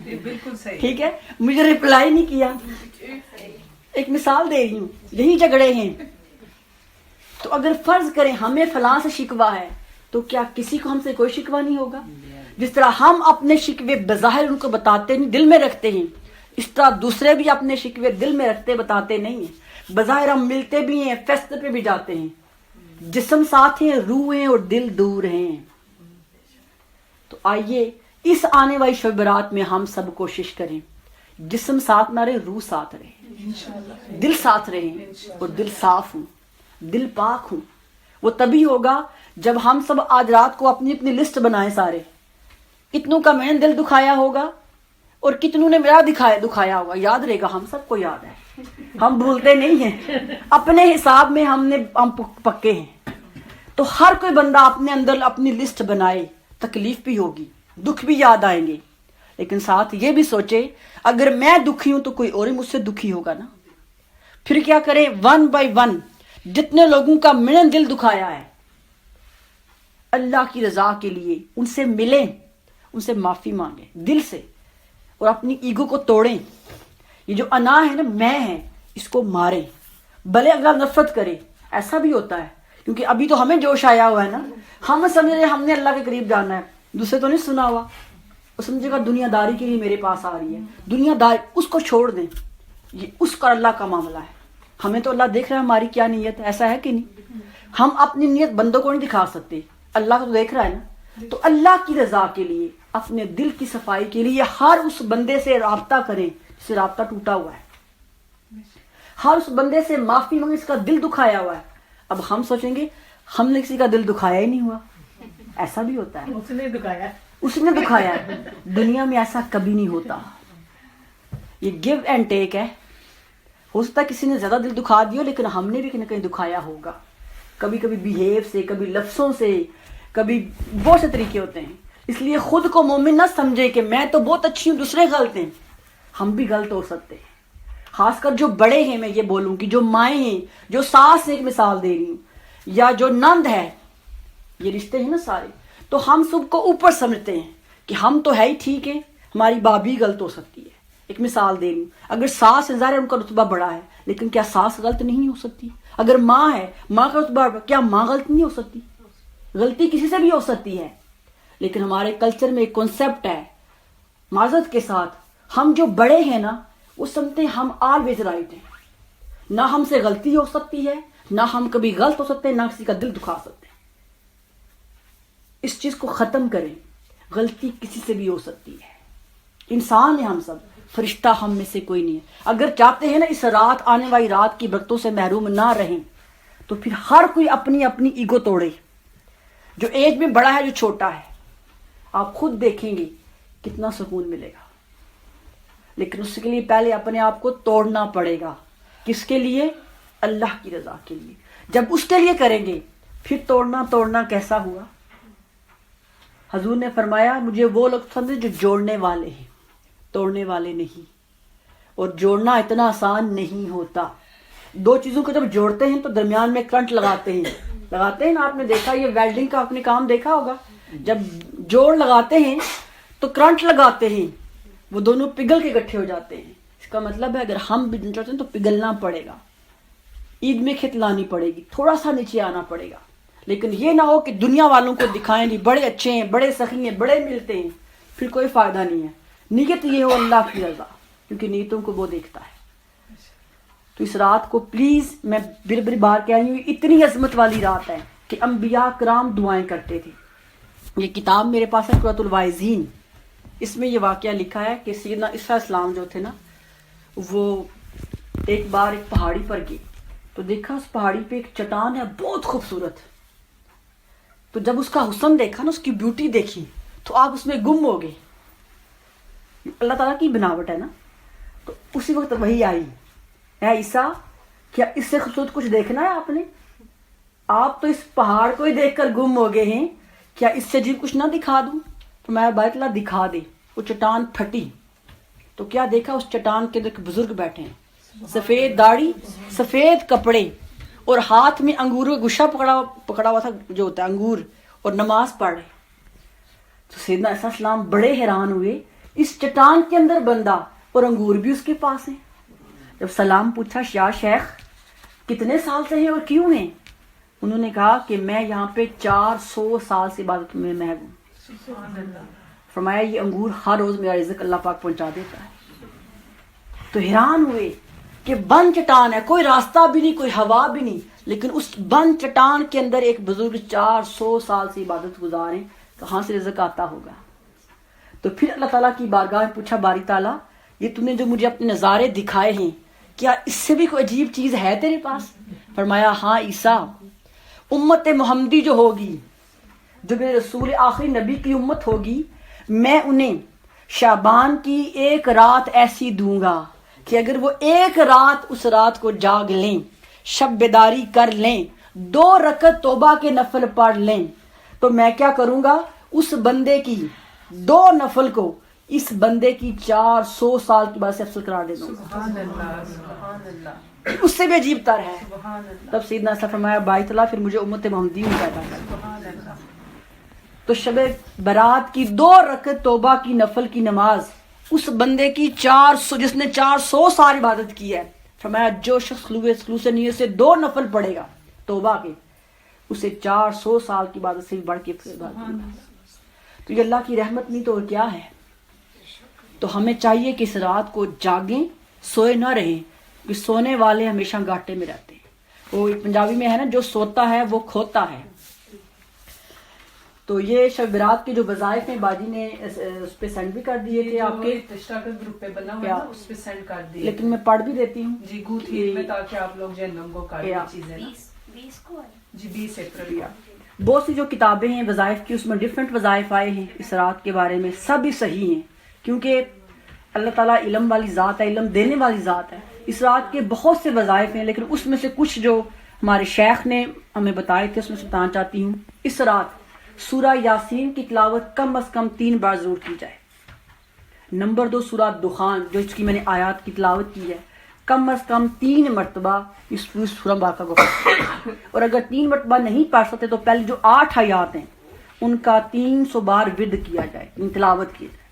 بالکل صحیح, ٹھیک ہے, مجھے ریپلائی نہیں کیا. ایک مثال دے رہی ہوں, یہی جھگڑے ہیں. تو اگر فرض کریں ہمیں فلاں سے شکوہ ہے, تو کیا کسی کو ہم سے کوئی شکوہ نہیں ہوگا؟ جس طرح ہم اپنے شکوے بظاہر ان کو بتاتے نہیں, دل میں رکھتے ہیں, اس طرح دوسرے بھی اپنے شکوے دل میں رکھتے بتاتے نہیں ہیں. بظاہر ہم ملتے بھی ہیں, فیسٹ پہ بھی جاتے ہیں, جسم ساتھ ہیں, روح ہیں اور دل دور ہیں. تو آئیے اس آنے والی شب برات میں ہم سب کوشش کریں, جسم ساتھ نہ رہے, روح ساتھ رہے, دل ساتھ رہے, اور دل صاف ہوں, دل پاک ہوں. وہ تبھی ہوگا جب ہم سب آج رات کو اپنی اپنی لسٹ بنائیں سارے, کتنوں کا میں نے دل دکھایا ہوگا اور کتنوں نے میرا دکھایا ہوگا. یاد رہے گا, ہم سب کو یاد ہے, ہم بھولتے نہیں ہیں. اپنے حساب میں ہم پکے ہیں. تو ہر کوئی بندہ اپنے اندر اپنی لسٹ بنائے. تکلیف بھی ہوگی, دکھ بھی یاد آئیں گے, لیکن ساتھ یہ بھی سوچے اگر میں دکھی ہوں تو کوئی اور مجھ سے دکھی ہوگا نا. پھر کیا کریں, 1 by 1 جتنے لوگوں کا میں نے دل دکھایا ہے, اللہ کی رضا کے لیے ان سے ملیں, ان سے معافی مانگیں دل سے, اور اپنی ایگو کو توڑیں. یہ جو انا ہے نا, میں ہے, اس کو ماریں, بھلے اگلا نفرت کرے. ایسا بھی ہوتا ہے, کیونکہ ابھی تو ہمیں جوش آیا ہوا ہے نا, ہم سمجھ رہے ہم نے اللہ کے قریب جانا ہے, دوسرے تو نہیں سنا ہوا, وہ سمجھے گا دنیا داری کے لیے میرے پاس آ رہی ہے. دنیا داری اس کو چھوڑ دیں, یہ اس کا اللہ کا معاملہ ہے. ہمیں تو اللہ دیکھ رہا ہے ہماری کیا نیت ہے, ایسا ہے کہ نہیں؟ ہم اپنی نیت بندوں کو نہیں دکھا سکتے, اللہ کو تو دیکھ رہا ہے نا. تو اللہ کی رضا کے لیے, اپنے دل کی صفائی کے لیے ہر اس بندے سے رابطہ کریں جس سے رابطہ ٹوٹا ہوا ہے, ہر اس بندے سے معافی مانگیں اس کا دل دکھایا ہوا ہے. اب ہم سوچیں گے ہم نے کسی کا دل دکھایا ہی نہیں ہوا, ایسا بھی ہوتا ہے. اس نے دکھایا, اس نے دکھایا ہے. دنیا میں ایسا کبھی نہیں ہوتا. یہ گیو اینڈ ٹیک ہے. ہو سکتا ہے کسی نے زیادہ دل دکھا دیا لیکن ہم نے بھی کہیں نہ کہیں دکھایا ہوگا. کبھی کبھی بیہیو سے, کبھی لفظوں سے, کبھی بہت سے طریقے ہوتے ہیں. اس لیے خود کو مومن نہ سمجھے کہ میں تو بہت اچھی ہوں, دوسرے غلط ہیں. ہم بھی غلط ہو سکتے ہیں. خاص کر جو بڑے ہیں, میں یہ بولوں کہ جو مائیں ہیں, جو ساس ایک مثال دے رہی ہوں, یا جو نند ہے, یہ رشتے ہیں نا سارے, تو ہم سب کو اوپر سمجھتے ہیں کہ ہم تو ہے ہی ٹھیک ہے, ہماری بابی غلط ہو سکتی ہے. ایک مثال دے رہی ہوں, اگر ساس ہے ظاہر ہے ان کا رتبہ بڑا ہے, لیکن کیا ساس غلط نہیں ہو سکتی؟ اگر ماں ہے, ماں کا رتبہ بڑا, کیا ماں غلط نہیں ہو سکتی؟ غلطی کسی سے بھی ہو سکتی ہے. لیکن ہمارے کلچر میں ایک کنسیپٹ ہے, معذرت کے ساتھ, ہم جو بڑے ہیں نا وہ سمجھتے ہیں ہم آلویز رائٹ ہیں. نہ ہم سے غلطی ہو سکتی ہے, نہ ہم کبھی غلط ہو سکتے ہیں, نہ کسی کا دل دکھا سکتے ہیں. اس چیز کو ختم کریں. غلطی کسی سے بھی ہو سکتی ہے. انسان ہیں ہم سب, فرشتہ ہم میں سے کوئی نہیں ہے. اگر چاہتے ہیں نا اس رات, آنے والی رات کی برکتوں سے محروم نہ رہیں, تو پھر ہر کوئی اپنی اپنی ایگو توڑے. جو ایج میں بڑا ہے, جو چھوٹا ہے, آپ خود دیکھیں گے کتنا سکون ملے گا. لیکن اس کے لیے پہلے اپنے آپ کو توڑنا پڑے گا. کس کے لیے؟ اللہ کی رضا کے لیے. جب اس کے لیے کریں گے پھر توڑنا کیسا ہوا؟ حضور نے فرمایا مجھے وہ لوگ پسند ہیں جو جوڑنے والے ہیں, توڑنے والے نہیں. اور جوڑنا اتنا آسان نہیں ہوتا. دو چیزوں کو جب جوڑتے ہیں تو درمیان میں کرنٹ لگاتے ہیں نا. آپ نے دیکھا, یہ ویلڈنگ کا آپ نے کام دیکھا ہوگا, جب جوڑ لگاتے ہیں تو کرنٹ لگاتے ہیں, وہ دونوں پگھل کے اکٹھے ہو جاتے ہیں. اس کا مطلب ہے اگر ہم بھی چاہتے ہیں تو پگھلنا پڑے گا, عید میں کھت لانی پڑے گی, تھوڑا سا نیچے آنا پڑے گا. لیکن یہ نہ ہو کہ دنیا والوں کو دکھائیں جی بڑے اچھے ہیں, بڑے سخی ہیں, بڑے ملتے ہیں, پھر کوئی فائدہ نہیں ہے. نیت یہ ہو اللہ کی رضا, کیونکہ نیتوں کو وہ دیکھتا ہے. تو اس رات کو پلیز, میں بار بار کہہ رہی ہوں, اتنی عظمت والی رات ہے کہ انبیاء کرام دعائیں کرتے تھے. یہ کتاب میرے پاس ہے, قرۃ الواعظین. اس میں یہ واقعہ لکھا ہے کہ سیدنا عیسیٰ السلام جو تھے نا, وہ ایک بار ایک پہاڑی پر گئے تو دیکھا اس پہاڑی پہ ایک چٹان ہے بہت خوبصورت. تو جب اس کا حسن دیکھا نا, اس کی بیوٹی دیکھی, تو آپ اس میں گم ہو گئے. اللہ تعالیٰ کی بناوٹ ہے نا. تو اسی وقت وہی آئی, اے عیسیٰ کیا اس سے خوبصورت کچھ دیکھنا ہے آپ نے؟ آپ تو اس پہاڑ کو ہی دیکھ کر گم ہو گئے ہیں, کیا اس سے عجیب کچھ نہ دکھا دوں؟ تو میں بیت اللہ دکھا دے. وہ چٹان پھٹی تو کیا دیکھا, اس چٹان کے اندر ایک بزرگ بیٹھے ہیں, سفید داڑھی, سفید کپڑے, اور ہاتھ میں انگور کا گچھا پکڑا ہوا تھا جو ہوتا ہے انگور, اور نماز پڑھ رہے. تو سیدنا عیسیٰ السلام بڑے حیران ہوئے, اس چٹان کے اندر بندہ اور انگور بھی اس کے پاس ہیں. جب سلام پوچھا, یا شیخ کتنے سال سے ہیں اور کیوں ہیں؟ انہوں نے کہا کہ میں یہاں پہ 400 سال سے عبادت میں محو ہوں. فرمایا یہ انگور ہر روز میرا رزق اللہ پاک پہنچا دیتا ہے. تو حیران ہوئے کہ بند چٹان ہے, کوئی راستہ بھی نہیں, کوئی ہوا بھی نہیں, لیکن اس بند چٹان کے اندر ایک بزرگ 400 سال سے عبادت گزارے, کہاں سے رزق آتا ہوگا؟ تو پھر اللہ تعالیٰ کی بارگاہ میں پوچھا, باری تعالیٰ یہ تم نے جو مجھے اپنے نظارے دکھائے ہیں, کیا اس سے بھی کوئی عجیب چیز ہے تیرے پاس؟ فرمایا ہاں عیسیٰ, امت محمدی جو ہوگی, جو میرے رسول آخری نبی کی امت ہوگی, میں انہیں شعبان کی ایک رات ایسی دوں گا کہ اگر وہ ایک رات اس رات کو جاگ لیں, شب بیداری کر لیں, 2 رکعت توبہ کے نفل پڑھ لیں, تو میں کیا کروں گا, اس بندے کی 2 نفل کو اس بندے کی 400 سال کی بعد سے افضل قرار دے دوں گا. سبحان اللہ, سبحان اللہ, اس سے بھی عجیب تر ہے. سبحان اللہ, تب سیدنا عیسیٰ فرمایا, بائی تعالیٰ پھر مجھے امت محمدی میں پیدا کر. سبحان اللہ. تو شب برات کی 2 رکعت توبہ کی نفل کی نماز اس بندے کی 400, جس نے 400 سال عبادت کی ہے, فرمایا جو شخص خلوص نیت سے 2 نفل پڑھے گا توبہ کے, اسے 400 سال کی عبادت سے بھی بڑھ کے عبادت ملے. تو یہ اللہ کی رحمت نہیں تو اور کیا ہے. تو ہمیں چاہیے کہ اس رات کو جاگیں, سوئے نہ رہیں, کہ سونے والے ہمیشہ گھاٹے میں رہتے ہیں. وہ پنجابی میں ہے نا, جو سوتا ہے وہ کھوتا ہے. تو یہ شب برات کے جو وظائف ہیں باجی نے اس پہ سینڈ بھی کر دیے تھے آپ کے, گروپ پہ بنا ہوا ہے نا, اس پہ سینڈ کر دیے. لیکن میں پڑھ بھی دیتی ہوں جی گو تھی میں, تاکہ آپ لوگ جو نمبو کا چیزیں نا. 20 کو ہے جی 20 اپریل. بہت سی جو کتابیں ہیں وظائف کی، اس میں ڈفرینٹ وظائف آئے ہیں اس رات کے بارے میں، سب ہی صحیح ہیں، کیونکہ اللہ تعالیٰ علم والی ذات ہے، علم دینے والی ذات ہے۔ اس رات کے بہت سے وظائف ہیں، لیکن اس میں سے کچھ جو ہمارے شیخ نے ہمیں بتائے تھے اس میں سے بتانا چاہتی ہوں۔ اس رات سورہ یاسین کی تلاوت کم از کم 3 بار ضرور کی جائے۔ نمبر 2 سورہ دخان، جو اس کی میں نے آیات کی تلاوت کی ہے، کم از کم 3 مرتبہ اس سورہ مبارکہ کو پڑھیں، اور اگر 3 مرتبہ نہیں پڑھ سکتے تو پہلے جو 8 آیات ہیں ان کا 300 بار ورد کیا جائے، تلاوت کی جائے۔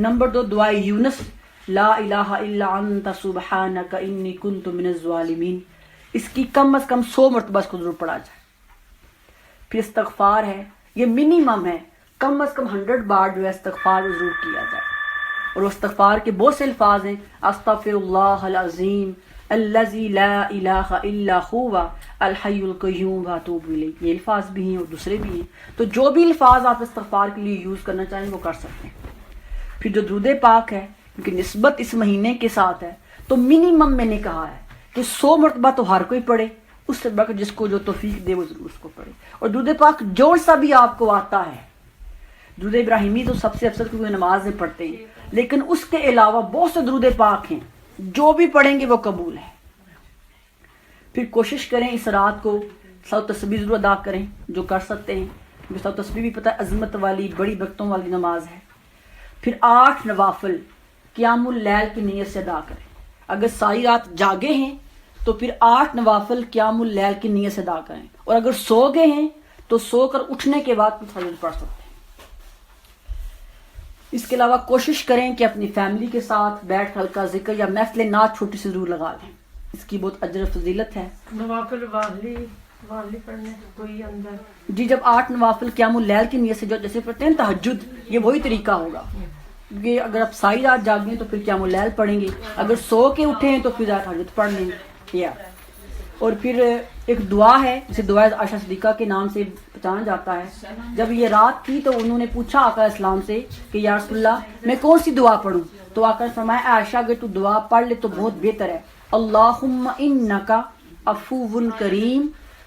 نمبر 2 دعائے یونس، لا الہ الا انت سبحانک انی کنت من الظالمین، اس کی کم از کم 100 مرتبہ اس کو ضرور پڑھا جائے۔ پھر استغفار ہے، یہ منیمم ہے، کم از کم 100 بار جو ہے استغفار ضرور کیا جائے، اور وہ استغفار کے بہت سے الفاظ ہیں، استغفر اللہ العظیم الذی لا الہ الا هو الحی القیوم واتوب الیہ، یہ الفاظ بھی ہیں اور دوسرے بھی ہیں، تو جو بھی الفاظ آپ استغفار کے لیے یوز کرنا چاہیں وہ کر سکتے ہیں۔ پھر جو درود پاک ہے، کیونکہ نسبت اس مہینے کے ساتھ ہے تو منیمم میں نے کہا ہے کہ 100 مرتبہ تو ہر کوئی پڑھے، اس سے بڑھ کر جس کو جو توفیق دے وہ ضرور اس کو پڑھے، اور درود پاک جو سا بھی آپ کو آتا ہے، درود ابراہیمی تو سب سے افضل کیونکہ نماز میں پڑھتے ہیں، لیکن اس کے علاوہ بہت سے درود پاک ہیں جو بھی پڑھیں گے وہ قبول ہے۔ پھر کوشش کریں اس رات کو صلوات تسبیح ضرور ادا کریں جو کر سکتے ہیں، کیونکہ صلوات تسبیح بھی پتہ ہے عظمت والی بڑی برکتوں والی نماز ہے۔ پھر 8 نوافل قیام اللیل کی نیت سے ادا کریں، اگر ساری رات جاگے ہیں تو پھر 8 نوافل قیام اللیل کی نیت سے ادا کریں، اور اگر سو گئے ہیں تو سو کر اٹھنے کے بعد کچھ فجر پڑھ سکتے ہیں۔ اس کے علاوہ کوشش کریں کہ اپنی فیملی کے ساتھ بیٹھ ہلکا ذکر یا محفل نعت چھوٹی سی ضرور لگا لیں، اس کی بہت اجر فضیلت ہے۔ نوافل والی پڑھنے کوئی اندر جی، جب 8 نوافل قیام اللیل کی نیت سے جو جیسے پڑھتے ہیں تہجد، یہ وہی طریقہ ہوگا، کیونکہ اگر آپ ساری رات جاگیں ہیں تو پھر قیام اللیل پڑھیں گے، اگر سو کے اٹھے ہیں تو پھر تہجد پڑھ لیں گے۔ اور پھر ایک دعا ہے جسے دعا عائشہ صدیقہ کے نام سے پہچانا جاتا ہے، جب یہ رات تھی تو انہوں نے پوچھا آقا اسلام سے کہ یا رسول اللہ میں کون سی دعا پڑھوں، تو آقا نے فرمایا عائشہ اگر تو دعا پڑھ لے تو بہت بہتر ہے، اللہم انکا عفو کریم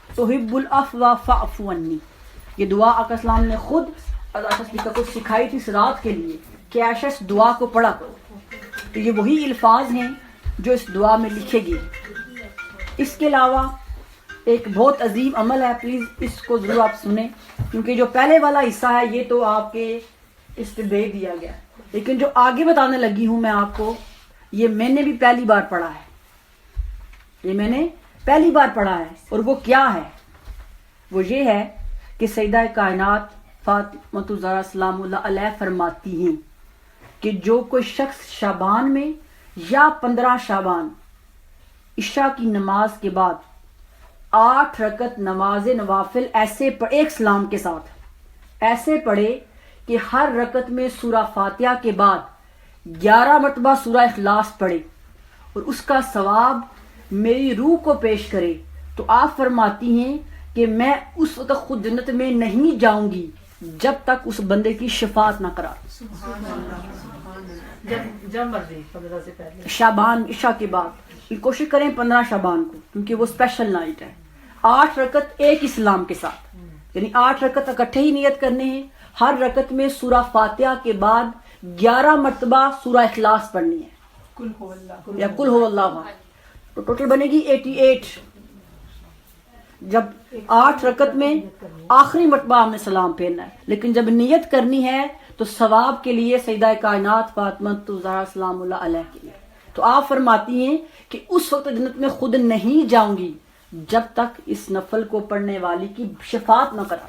تحب العفو فاعف عنی۔ یہ دعا آقا اسلام نے خود عائشہ صدیقہ کو سکھائی تھی اس رات کے لیے کہ عائشہ اس دعا کو پڑھا کرو، تو یہ وہی الفاظ ہیں جو اس دعا میں لکھے گئے۔ اس کے علاوہ ایک بہت عظیم عمل ہے، پلیز اس کو ضرور آپ سنیں، کیونکہ جو پہلے والا حصہ ہے یہ تو آپ کے اس پہ دے دیا گیا، لیکن جو آگے بتانے لگی ہوں میں آپ کو، یہ میں نے بھی پہلی بار پڑھا ہے، یہ میں نے پہلی بار پڑھا ہے، اور وہ کیا ہے؟ وہ یہ ہے کہ سیدہ کائنات فاطمہ الزہرا سلام اللہ علیہ فرماتی ہیں کہ جو کوئی شخص شعبان میں یا 15 شعبان عشاء کی نماز کے بعد 8 رکعت نماز نوافل ایسے ایک سلام کے ساتھ ایسے پڑھے کہ ہر رکعت میں سورہ فاتحہ کے بعد 11 مرتبہ سورہ اخلاص پڑھے اور اس کا ثواب میری روح کو پیش کرے، تو آپ فرماتی ہیں کہ میں اس وقت خود جنت میں نہیں جاؤں گی جب تک اس بندے کی شفاعت نہ کرا۔ جب مرضی 15 سے پہلے شعبان عشاء کے بعد کوشش کریں 15 شعبان کو، کیونکہ وہ اسپیشل نائٹ ہے، 8 رکعت ایک اسلام کے ساتھ، یعنی 8 رکعت اکٹھے ہی نیت کرنے ہیں، ہر رکعت میں سورہ فاتحہ کے بعد 11 مرتبہ سورہ اخلاص پڑھنی ہے کل ہو اللہ یا کل ہو اللہ احد، تو ٹوٹل بنے گی 88۔ جب 8 رکعت میں آخری مرتبہ ہم نے سلام پھیرنا ہے، لیکن جب نیت کرنی ہے تو ثواب کے لیے سیدہ کائنات فاطمہ الزہرا سلام اللہ علیہ کے لیے، تو آپ فرماتی ہیں کہ اس وقت جنت میں خود نہیں جاؤں گی جب تک اس نفل کو پڑھنے والی کی شفاعت نہ کرا۔